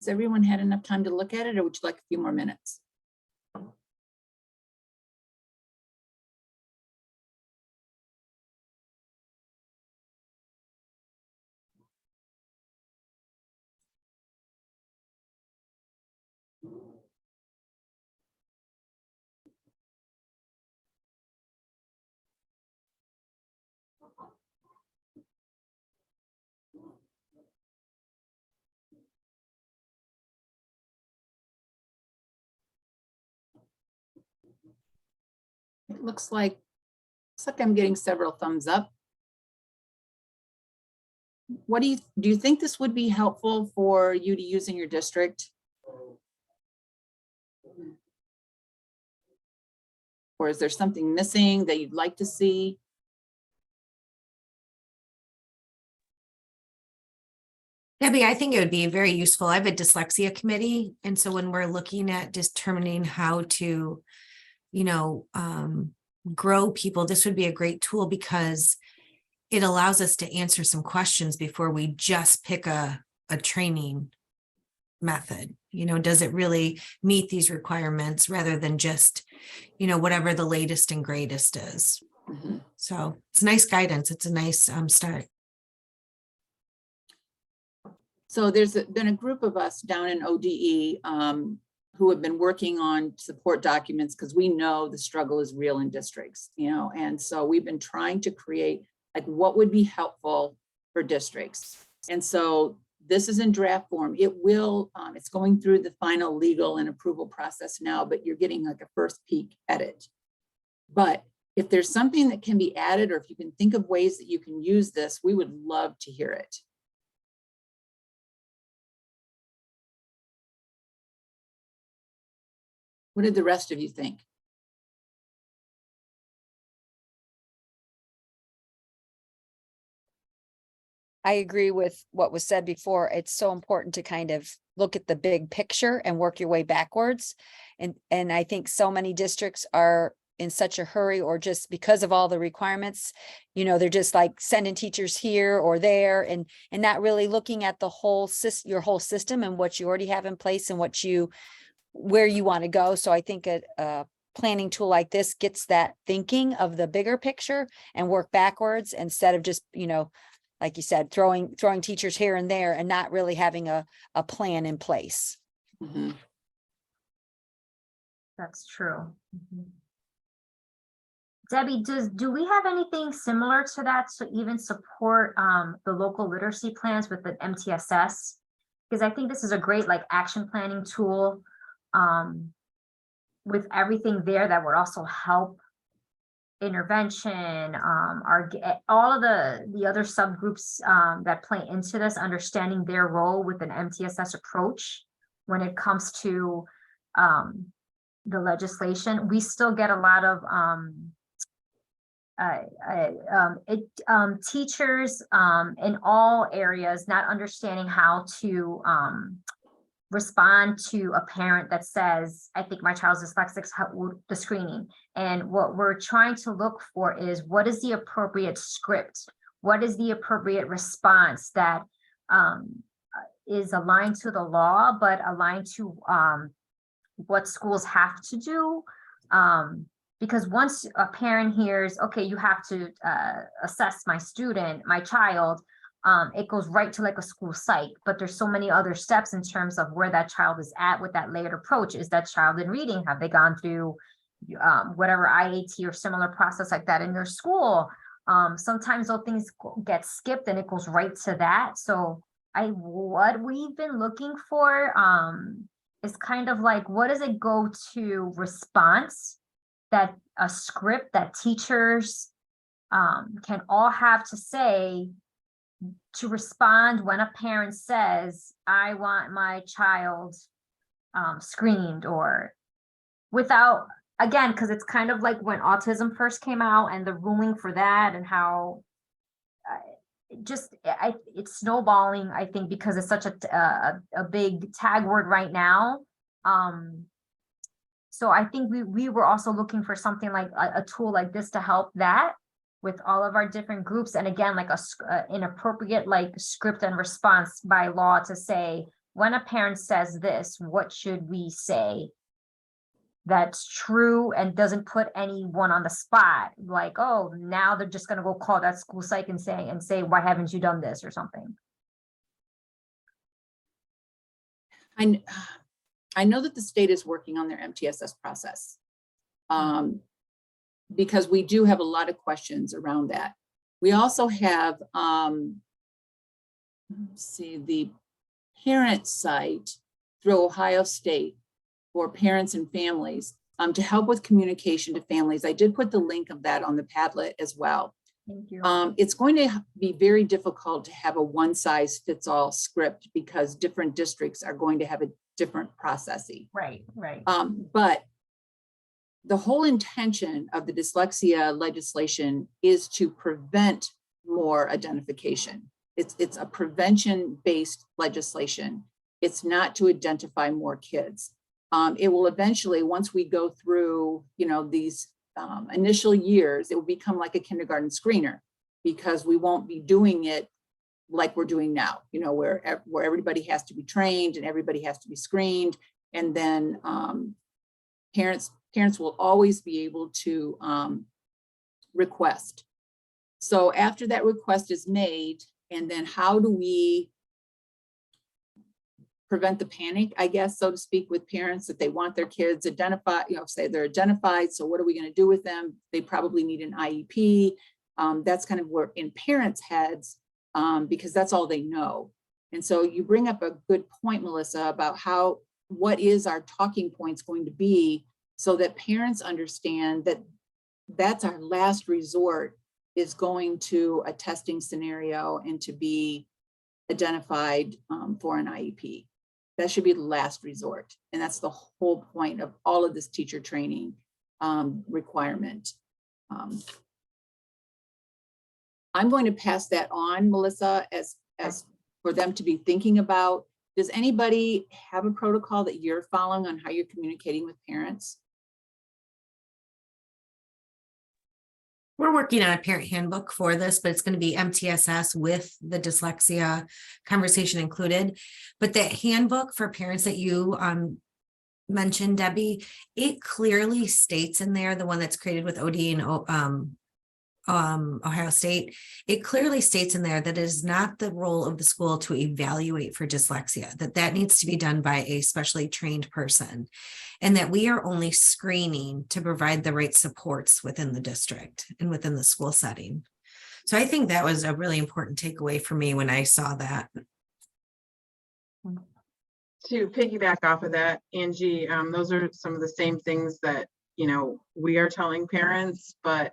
Has everyone had enough time to look at it, or would you like a few more minutes? It looks like I'm getting several thumbs up. What do you think this would be helpful for you to use in your district? Or is there something missing that you'd like to see? Debbie, I think it would be very useful. I have a dyslexia committee. And so when we're looking at determining how to, grow people, this would be a great tool because it allows us to answer some questions before we just pick a training method. Does it really meet these requirements rather than just, whatever the latest and greatest is? Mhm. So it's nice guidance. It's a nice start. So there's been a group of us down in ODE who have been working on support documents because we know the struggle is real in districts, and so we've been trying to create like what would be helpful for districts. And so this is in draft form. It will, it's going through the final legal and approval process now, but you're getting like a first peek at it. But if there's something that can be added, or if you can think of ways that you can use this, we would love to hear it. What did the rest of you think? I agree with what was said before. It's so important to kind of look at the big picture and work your way backwards. And I think so many districts are in such a hurry, or just because of all the requirements, they're just like sending teachers here or there and not really looking at the whole your whole system and what you already have in place and where you want to go. So I think a planning tool like this gets that thinking of the bigger picture and work backwards instead of just, like you said, throwing teachers here and there and not really having a plan in place. Mm-hmm. That's true. Mhm. Debbie, do we have anything similar to that to even support the local literacy plans with the MTSS? Because I think this is a great action planning tool with everything there that would also help intervention, all of the other subgroups that play into this, understanding their role with an MTSS approach when it comes to the legislation. We still get a lot of teachers in all areas not understanding how to respond to a parent that says, I think my child's dyslexic, the screening. And what we're trying to look for is what is the appropriate script? What is the appropriate response that is aligned to the law, but aligned to what schools have to do? Because once a parent hears, okay, you have to assess my student, my child, it goes right to a school site, but there's so many other steps in terms of where that child is at with that layered approach. Is that child in reading? Have they gone through whatever IAT or similar process like that in their school? Sometimes those things get skipped and it goes right to that. So what we've been looking for is kind of what does it go to response, that a script that teachers can all have to say to respond when a parent says, I want my child screened, or without, again, because it's kind of like when autism first came out and the ruling for that and how it's snowballing, I think, because it's such a big tag word right now. So I think we were also looking for something like a tool like this to help that with all of our different groups. And again, an appropriate script and response by law to say, when a parent says this, what should we say that's true and doesn't put anyone on the spot? Like, oh, now they're just gonna go call that school psych and say, why haven't you done this or something? I know that the state is working on their MTSS process. Because we do have a lot of questions around that. We also have, let's see, the parent site through Ohio State for parents and families to help with communication to families. I did put the link of that on the Padlet as well. Thank you. It's going to be very difficult to have a one-size-fits-all script because different districts are going to have a different processing. Right. But the whole intention of the dyslexia legislation is to prevent more identification. It's a prevention-based legislation. It's not to identify more kids. It will eventually, once we go through, these initial years, it will become like a kindergarten screener because we won't be doing it like we're doing now, where everybody has to be trained and everybody has to be screened. And then parents will always be able to request. So after that request is made, and then how do we prevent the panic, I guess, so to speak, with parents that they want their kids identified, say they're identified. So what are we going to do with them? They probably need an IEP. That's kind of where in parents' heads, because that's all they know. And so you bring up a good point, Melissa, about what is our talking points going to be so that parents understand that that's our last resort, is going to a testing scenario and to be identified for an IEP. That should be the last resort. And that's the whole point of all of this teacher training requirement. I'm going to pass that on, Melissa, as for them to be thinking about. Does anybody have a protocol that you're following on how you're communicating with parents? We're working on a parent handbook for this, but it's going to be MTSS with the dyslexia conversation included. But the handbook for parents that you mentioned, Debbie, it clearly states in there, the one that's created with OD and Ohio State, it clearly states in there that it is not the role of the school to evaluate for dyslexia, that needs to be done by a specially trained person, and that we are only screening to provide the right supports within the district and within the school setting. So I think that was a really important takeaway for me when I saw that. To piggyback off of that, Angie, those are some of the same things that, we are telling parents, but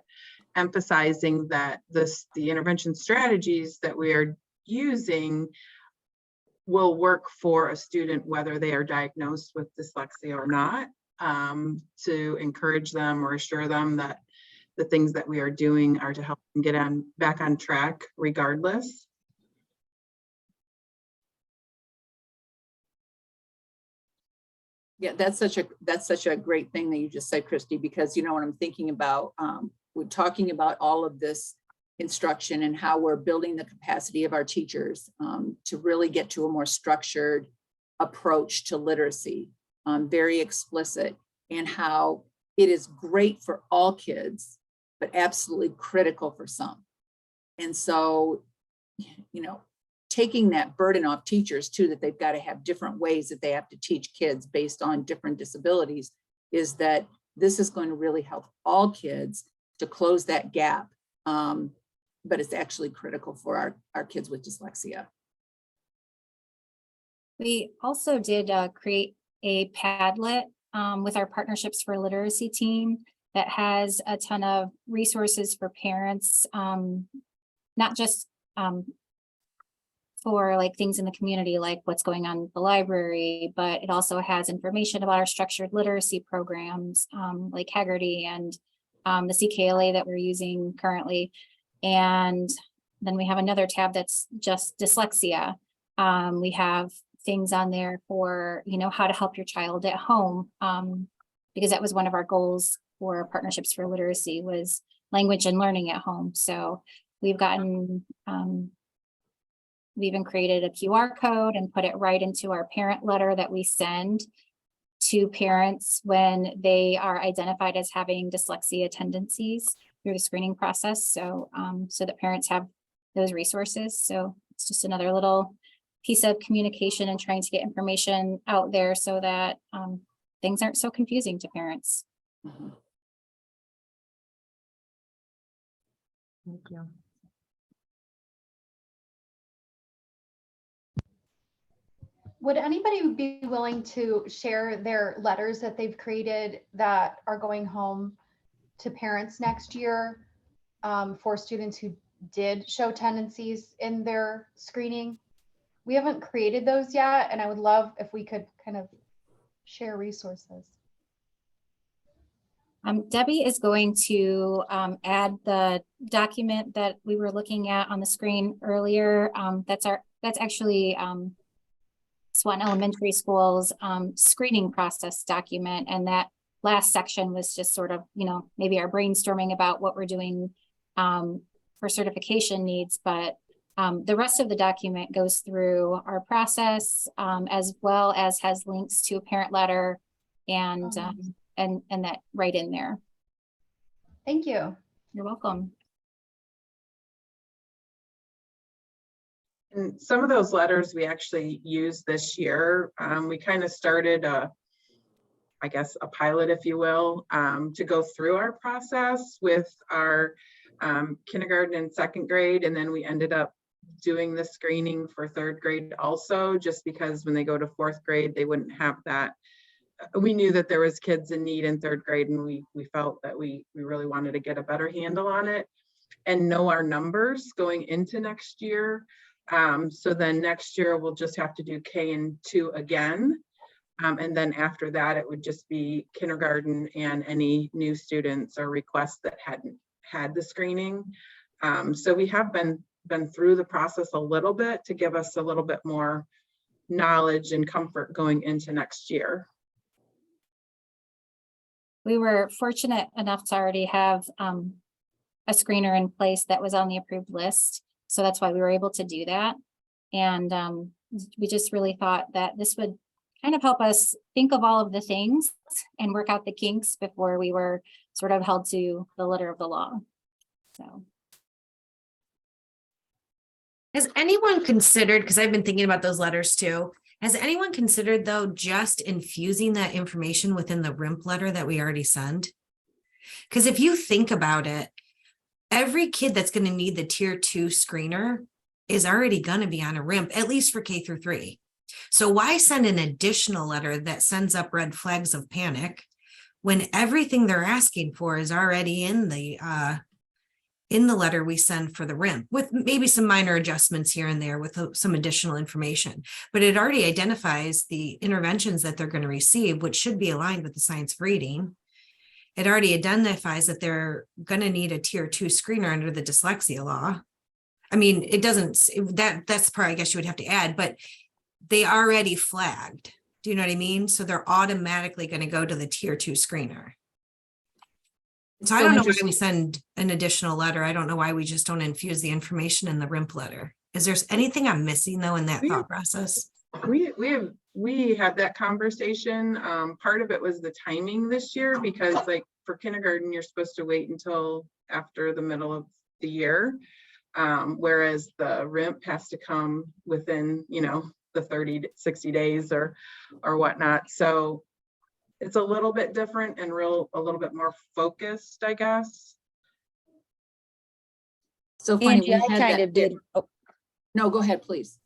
emphasizing that the intervention strategies that we are using will work for a student whether they are diagnosed with dyslexia or not, to encourage them or assure them that the things that we are doing are to help them get back on track regardless. Yeah, that's such a great thing that you just said, Christy, because what I'm thinking about, we're talking about all of this instruction and how we're building the capacity of our teachers to really get to a more structured approach to literacy, very explicit, and how it is great for all kids, but absolutely critical for some. And so, taking that burden off teachers too, that they've got to have different ways that they have to teach kids based on different disabilities, is that this is going to really help all kids to close that gap. But it's actually critical for our kids with dyslexia. We also did create a Padlet with our Partnerships for Literacy team that has a ton of resources for parents, not just for like things in the community, like what's going on at the library, but it also has information about our structured literacy programs, like Haggerty and the CKLA that we're using currently. And then we have another tab that's just dyslexia. We have things on there for, how to help your child at home, because that was one of our goals for Partnerships for Literacy, was language and learning at home. So we've gotten We even created a QR code and put it right into our parent letter that we send to parents when they are identified as having dyslexia tendencies through the screening process. So, so that parents have those resources. So it's just another little piece of communication and trying to get information out there so that things aren't so confusing to parents. Thank you. Would anybody be willing to share their letters that they've created that are going home to parents next year for students who did show tendencies in their screening? We haven't created those yet, and I would love if we could kind of share resources. Debbie is going to add the document that we were looking at on the screen earlier. That's actually Swan Elementary School's screening process document. And that last section was just sort of, maybe our brainstorming about what we're doing for certification needs. But the rest of the document goes through our process as well as has links to a parent letter and that right in there. Thank you. You're welcome. And some of those letters we actually used this year. We kind of started I guess a pilot, if you will, to go through our process with our kindergarten and second grade. And then we ended up doing the screening for third grade also, just because when they go to fourth grade, they wouldn't have that. We knew that there was kids in need in third grade, and we felt that we really wanted to get a better handle on it and know our numbers going into next year. So then next year we'll just have to do K and 2 again. And then after that, it would just be kindergarten and any new students or requests that hadn't had the screening. So we have been through the process a little bit to give us a little bit more knowledge and comfort going into next year. We were fortunate enough to already have a screener in place that was on the approved list. So that's why we were able to do that. And we just really thought that this would kind of help us think of all of the things and work out the kinks before we were sort of held to the letter of the law. So. Has anyone considered, because I've been thinking about those letters too, has anyone considered though just infusing that information within the RIMP letter that we already send? Because if you think about it, every kid that's going to need the tier 2 screener is already going to be on a RIMP, at least for K through 3. So why send an additional letter that sends up red flags of panic when everything they're asking for is already in the letter we send for the RIMP, with maybe some minor adjustments here and there with some additional information, but it already identifies the interventions that they're going to receive, which should be aligned with the science of reading. It already identifies that they're going to need a tier 2 screener under the dyslexia law. I mean, it doesn't, that's the part I guess you would have to add, but they already flagged. Do you know what I mean? So they're automatically going to go to the tier 2 screener. So I don't know why we send an additional letter. I don't know why we just don't infuse the information in the RIMP letter. Is there anything I'm missing though in that thought process? We had that conversation. Part of it was the timing this year, because like for kindergarten, you're supposed to wait until after the middle of the year. Whereas the RIMP has to come within, the 30 to 60 days or whatnot. So it's a little bit different and a little bit more focused, I guess. So funny, Angie, we I had kind that of did. Oh, No, go ahead, please.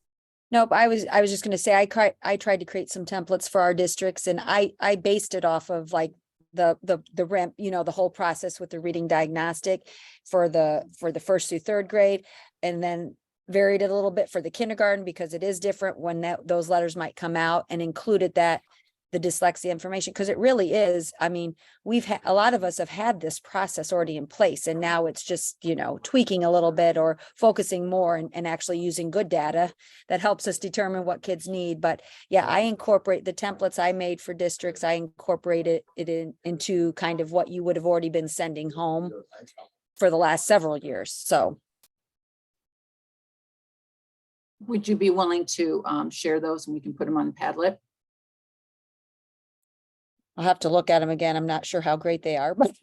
nope, I was just going to say, I tried to create some templates for our districts, and I based it off of like the RIMP, the whole process with the reading diagnostic for the first through third grade, and then varied it a little bit for the kindergarten because it is different when those letters might come out, and included that the dyslexia information, because it really is. I mean, a lot of us have had this process already in place, and now it's just, tweaking a little bit or focusing more and actually using good data that helps us determine what kids need. But yeah, I incorporate the templates I made for districts. I incorporated it into kind of what you would have already been sending home for the last several years. So Would you be willing to share those and we can put them on Padlet? I'll have to look at them again. I'm not sure how great they are, but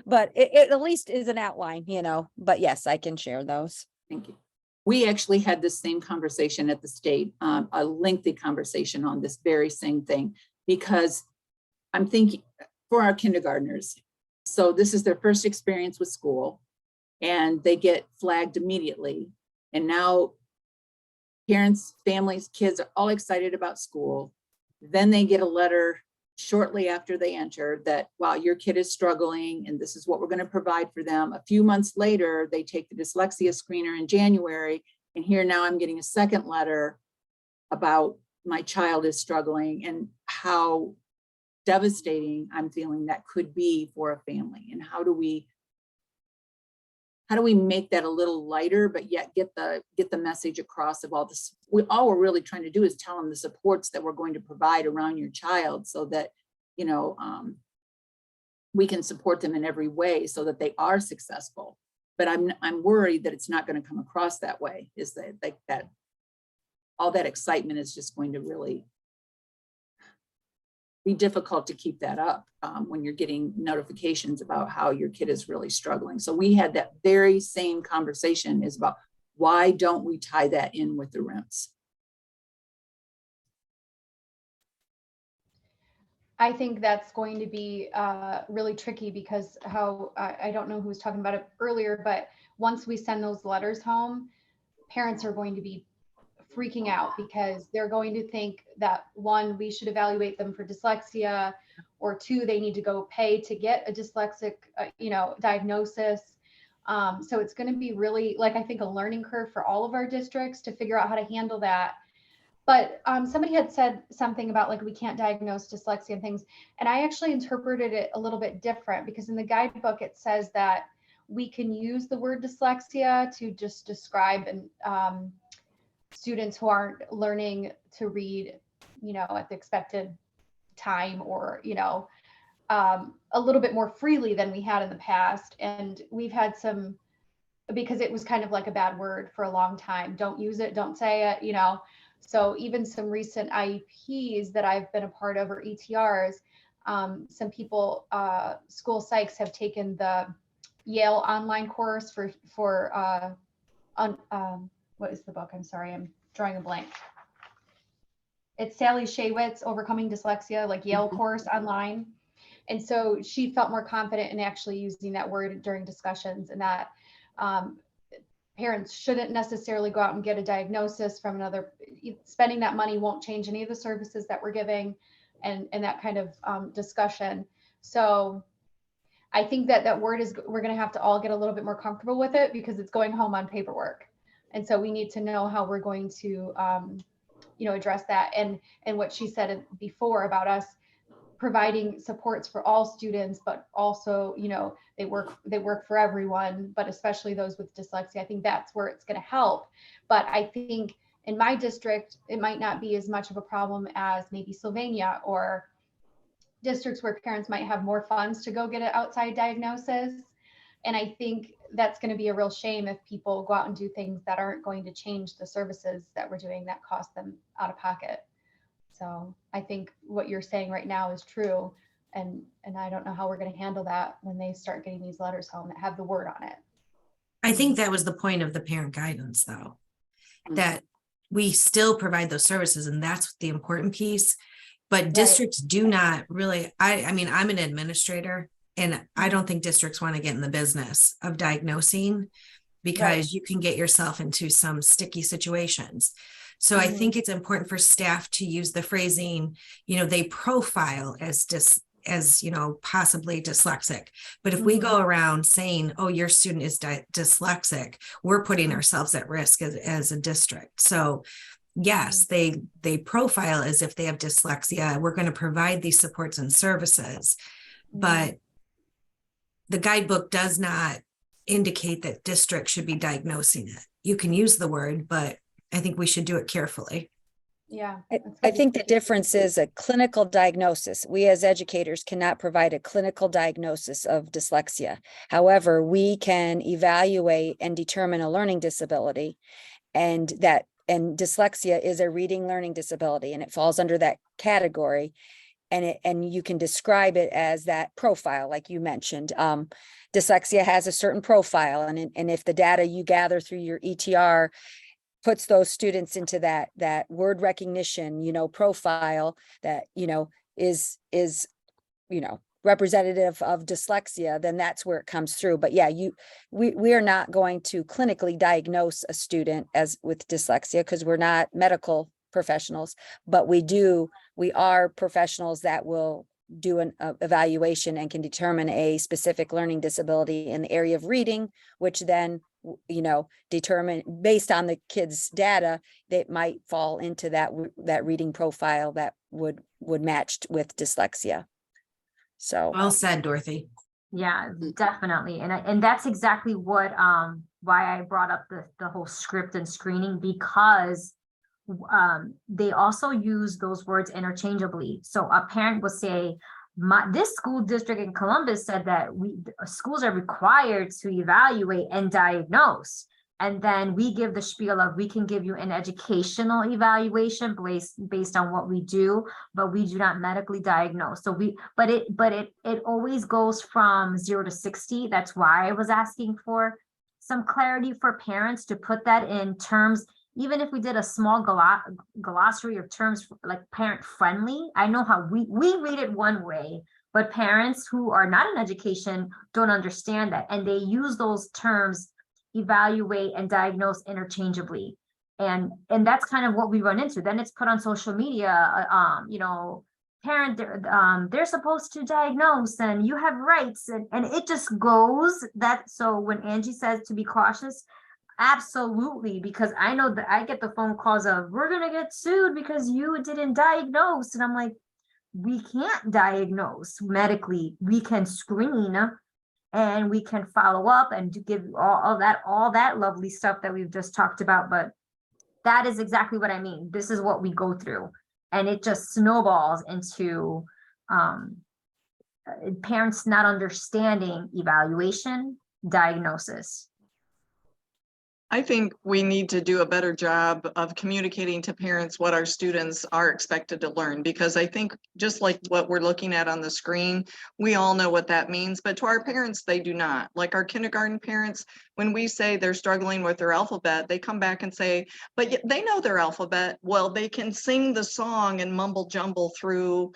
but it at least is an outline, you know, but yes, I can share those. Thank you. We actually had the same conversation at the state, a lengthy conversation on this very same thing, because I'm thinking for our kindergartners. So this is their first experience with school and they get flagged immediately. And now parents, families, kids are all excited about school. Then they get a letter shortly after they enter that, wow, your kid is struggling and this is what we're going to provide for them. A few months later, they take the dyslexia screener in January, and here now I'm getting a second letter about my child is struggling and how devastating I'm feeling that could be for a family. And how do we make that a little lighter, but yet get the message across of all this? All we're really trying to do is tell them the supports that we're going to provide around your child so that, you know, we can support them in every way so that they are successful. But I'm worried that it's not going to come across that way, is that like that all that excitement is just going to really be difficult to keep that up when you're getting notifications about how your kid is really struggling. So we had that very same conversation, is about why don't we tie that in with the RIMS? I think that's going to be really tricky because I don't know who was talking about it earlier, but once we send those letters home, parents are going to be freaking out because they're going to think that, one, we should evaluate them for dyslexia, or two, they need to go pay to get a dyslexic, diagnosis. So it's going to be really, like, I think a learning curve for all of our districts to figure out how to handle that. But somebody had said something about like, we can't diagnose dyslexia and things. And I actually interpreted it a little bit different, because in the guidebook, it says that we can use the word dyslexia to just describe students who aren't learning to read, at the expected time, or, a little bit more freely than we had in the past. And we've had some, because it was kind of like a bad word for a long time. Don't use it, don't say it, So even some recent IEPs that I've been a part of, or ETRs, some people, school psychs have taken the Yale online course for what is the book? I'm sorry, I'm drawing a blank. It's Sally Shaywitz, Overcoming Dyslexia, like Yale course online. And so she felt more confident in actually using that word during discussions, and that parents shouldn't necessarily go out and get a diagnosis from another. Spending that money won't change any of the services that we're giving, and that kind of discussion. So I think that word we're going to have to all get a little bit more comfortable with it, because it's going home on paperwork. And so we need to know how we're going to, address that. And what she said before about us providing supports for all students, but also, they work for everyone, but especially those with dyslexia. I think that's where it's going to help. But I think in my district, it might not be as much of a problem as maybe Sylvania, or districts where parents might have more funds to go get an outside diagnosis. And I think that's going to be a real shame if people go out and do things that aren't going to change the services that we're doing that cost them out of pocket. So I think what you're saying right now is true. And I don't know how we're going to handle that when they start getting these letters home that have the word on it. I think that was the point of the parent guidance, though, that we still provide those services, and that's the important piece. But districts do not really, I mean, I'm an administrator, and I don't think districts want to get in the business of diagnosing, because you can get yourself into some sticky situations. So I think it's important for staff to use the phrasing, they profile as possibly dyslexic. But if we go around saying, oh, your student is dyslexic, we're putting ourselves at risk as a district. So yes, they profile as if they have dyslexia. We're going to provide these supports and services, but the guidebook does not indicate that districts should be diagnosing it. You can use the word, but I think we should do it carefully. Yeah. I that's I good. think the difference is a clinical diagnosis. We as educators cannot provide a clinical diagnosis of dyslexia. However, we can evaluate and determine a learning disability, and dyslexia is a reading learning disability, and it falls under that category. And you can describe it as that profile, like you mentioned. Dyslexia has a certain profile, and if the data you gather through your ETR puts those students into that word recognition, profile that, is, representative of dyslexia, then that's where it comes through. But yeah, we are not going to clinically diagnose a student with dyslexia because we're not medical professionals, but we are professionals that will do an evaluation and can determine a specific learning disability in the area of reading, which then determine based on the kids' data that might fall into that reading profile that would match with dyslexia. So Well said, Dorothy. Yeah, definitely. And that's exactly what why I brought up the whole script and screening, because they also use those words interchangeably. So a parent will say, this school district in Columbus said that schools are required to evaluate and diagnose. And then we give the spiel of, we can give you an educational evaluation based on what we do, but we do not medically diagnose. So it always goes from 0 to 60. That's why I was asking for some clarity for parents to put that in terms. Even if we did a small glossary of terms like parent friendly, I know how we read it one way, but parents who are not in education don't understand that. And they use those terms, evaluate and diagnose, interchangeably. And that's kind of what we run into. Then it's put on social media, parent, they're supposed to diagnose and you have rights. And it just goes that. So when Angie says to be cautious, absolutely, because I know that I get the phone calls of, we're going to get sued because you didn't diagnose. And I'm like, we can't diagnose medically. We can screen and we can follow up and give all that lovely stuff that we've just talked about. But that is exactly what I mean. This is what we go through. And it just snowballs into parents not understanding evaluation, diagnosis. I think we need to do a better job of communicating to parents what our students are expected to learn, because I think just like what we're looking at on the screen, we all know what that means, but to our parents, they do not. Like our kindergarten parents, when we say they're struggling with their alphabet, they come back and say, but they know their alphabet. Well, they can sing the song and mumble jumble through,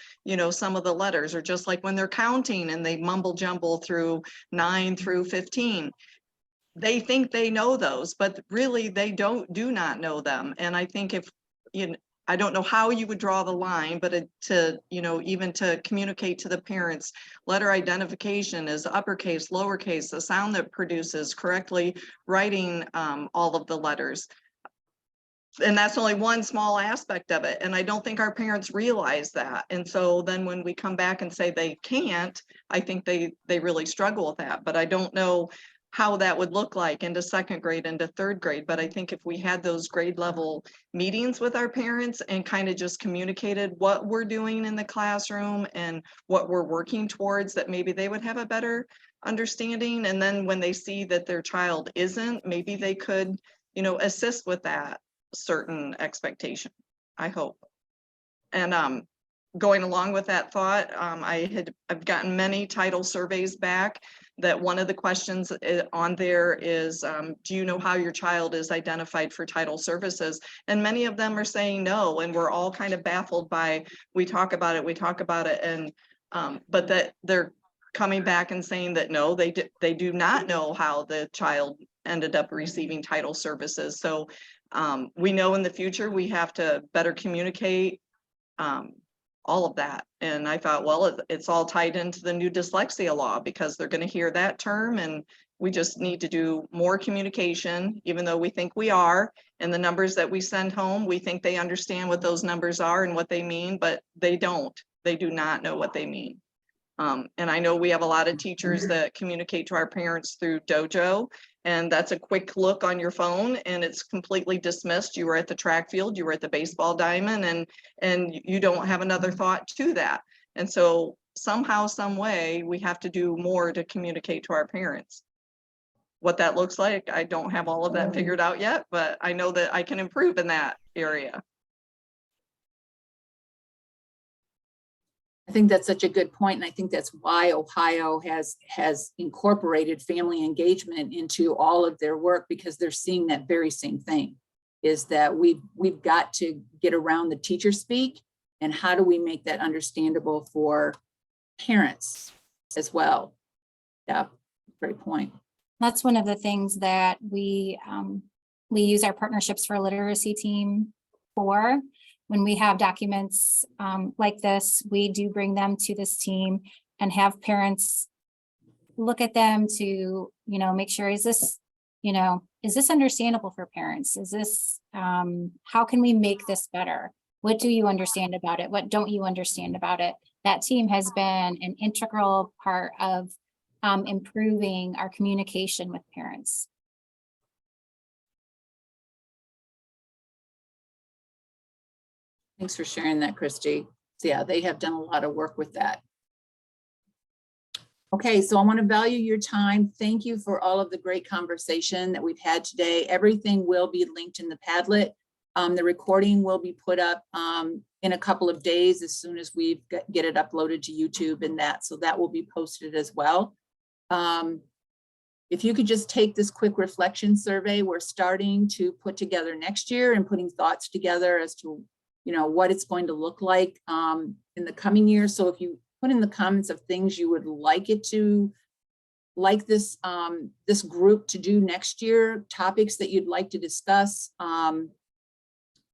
some of the letters, or just like when they're counting and they mumble jumble through 9 through 15. They think they know those, but really they do not know them. And I think I don't know how you would draw the line, but even to communicate to the parents, letter identification is uppercase, lowercase, the sound that produces, correctly writing all of the letters. And that's only one small aspect of it. And I don't think our parents realize that. And so then when we come back and say they can't, I think they really struggle with that. But I don't know how that would look like into second grade, into third grade. But I think if we had those grade level meetings with our parents and kind of just communicated what we're doing in the classroom and what we're working towards, that maybe they would have a better understanding. And then when they see that their child isn't, maybe they could, assist with that certain expectation, I hope. And going along with that thought, I've gotten many title surveys back that one of the questions on there is, do you know how your child is identified for title services? And many of them are saying no, and we're all kind of baffled by, we talk about it, and but that they're coming back and saying that no, they do not know how the child ended up receiving title services. So we know in the future we have to better communicate all of that. And I thought, well, it's all tied into the new dyslexia law, because they're going to hear that term, and we just need to do more communication, even though we think we are. And the numbers that we send home, we think they understand what those numbers are and what they mean, but they don't. They do not know what they mean. And I know we have a lot of teachers that communicate to our parents through Dojo, and that's a quick look on your phone and it's completely dismissed. You were at the track field, you were at the baseball diamond, and you don't have another thought to that. And so somehow, some way, we have to do more to communicate to our parents. What that looks like, I don't have all of that figured out yet, but I know that I can improve in that area. I think that's such a good point, and I think that's why Ohio has incorporated family engagement into all of their work, because they're seeing that very same thing, is that we've got to get around the teacher speak, and how do we make that understandable for parents as well? Yeah, great point. That's one of the things that we use our Partnerships for Literacy team for. When we have documents like this, we do bring them to this team and have parents look at them to, make sure, is this understandable for parents? Is this, how can we make this better? What do you understand about it? What don't you understand about it? That team has been an integral part of improving our communication with parents. Thanks for sharing that, Christy. So yeah, they have done a lot of work with that. Okay, so I want to value your time. Thank you for all of the great conversation that we've had today. Everything will be linked in the Padlet. The recording will be put up in a couple of days as soon as we get it uploaded to YouTube and that. So that will be posted as well. If you could just take this quick reflection survey, we're starting to put together next year and putting thoughts together as to what it's going to look like in the coming year. So if you put in the comments of things you would like this this group to do next year, topics that you'd like to discuss,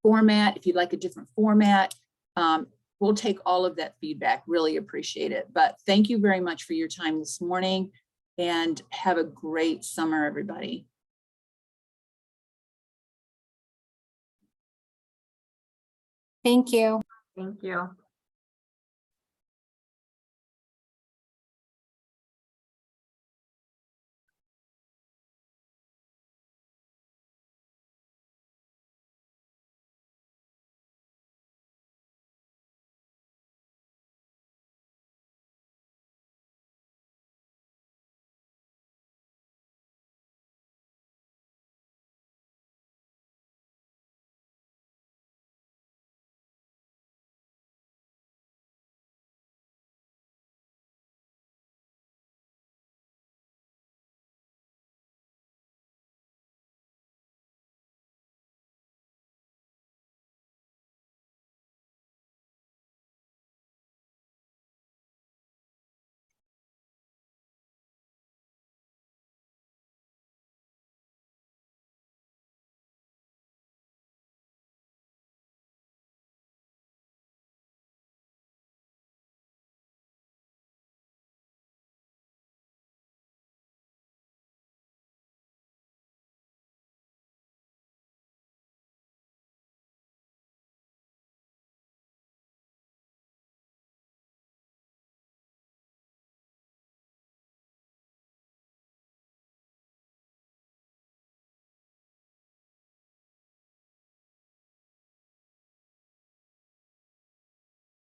format, if you'd like a different format, we'll take all of that feedback. Really appreciate it. But thank you very much for your time this morning, and have a great summer, everybody. Thank you. Thank you.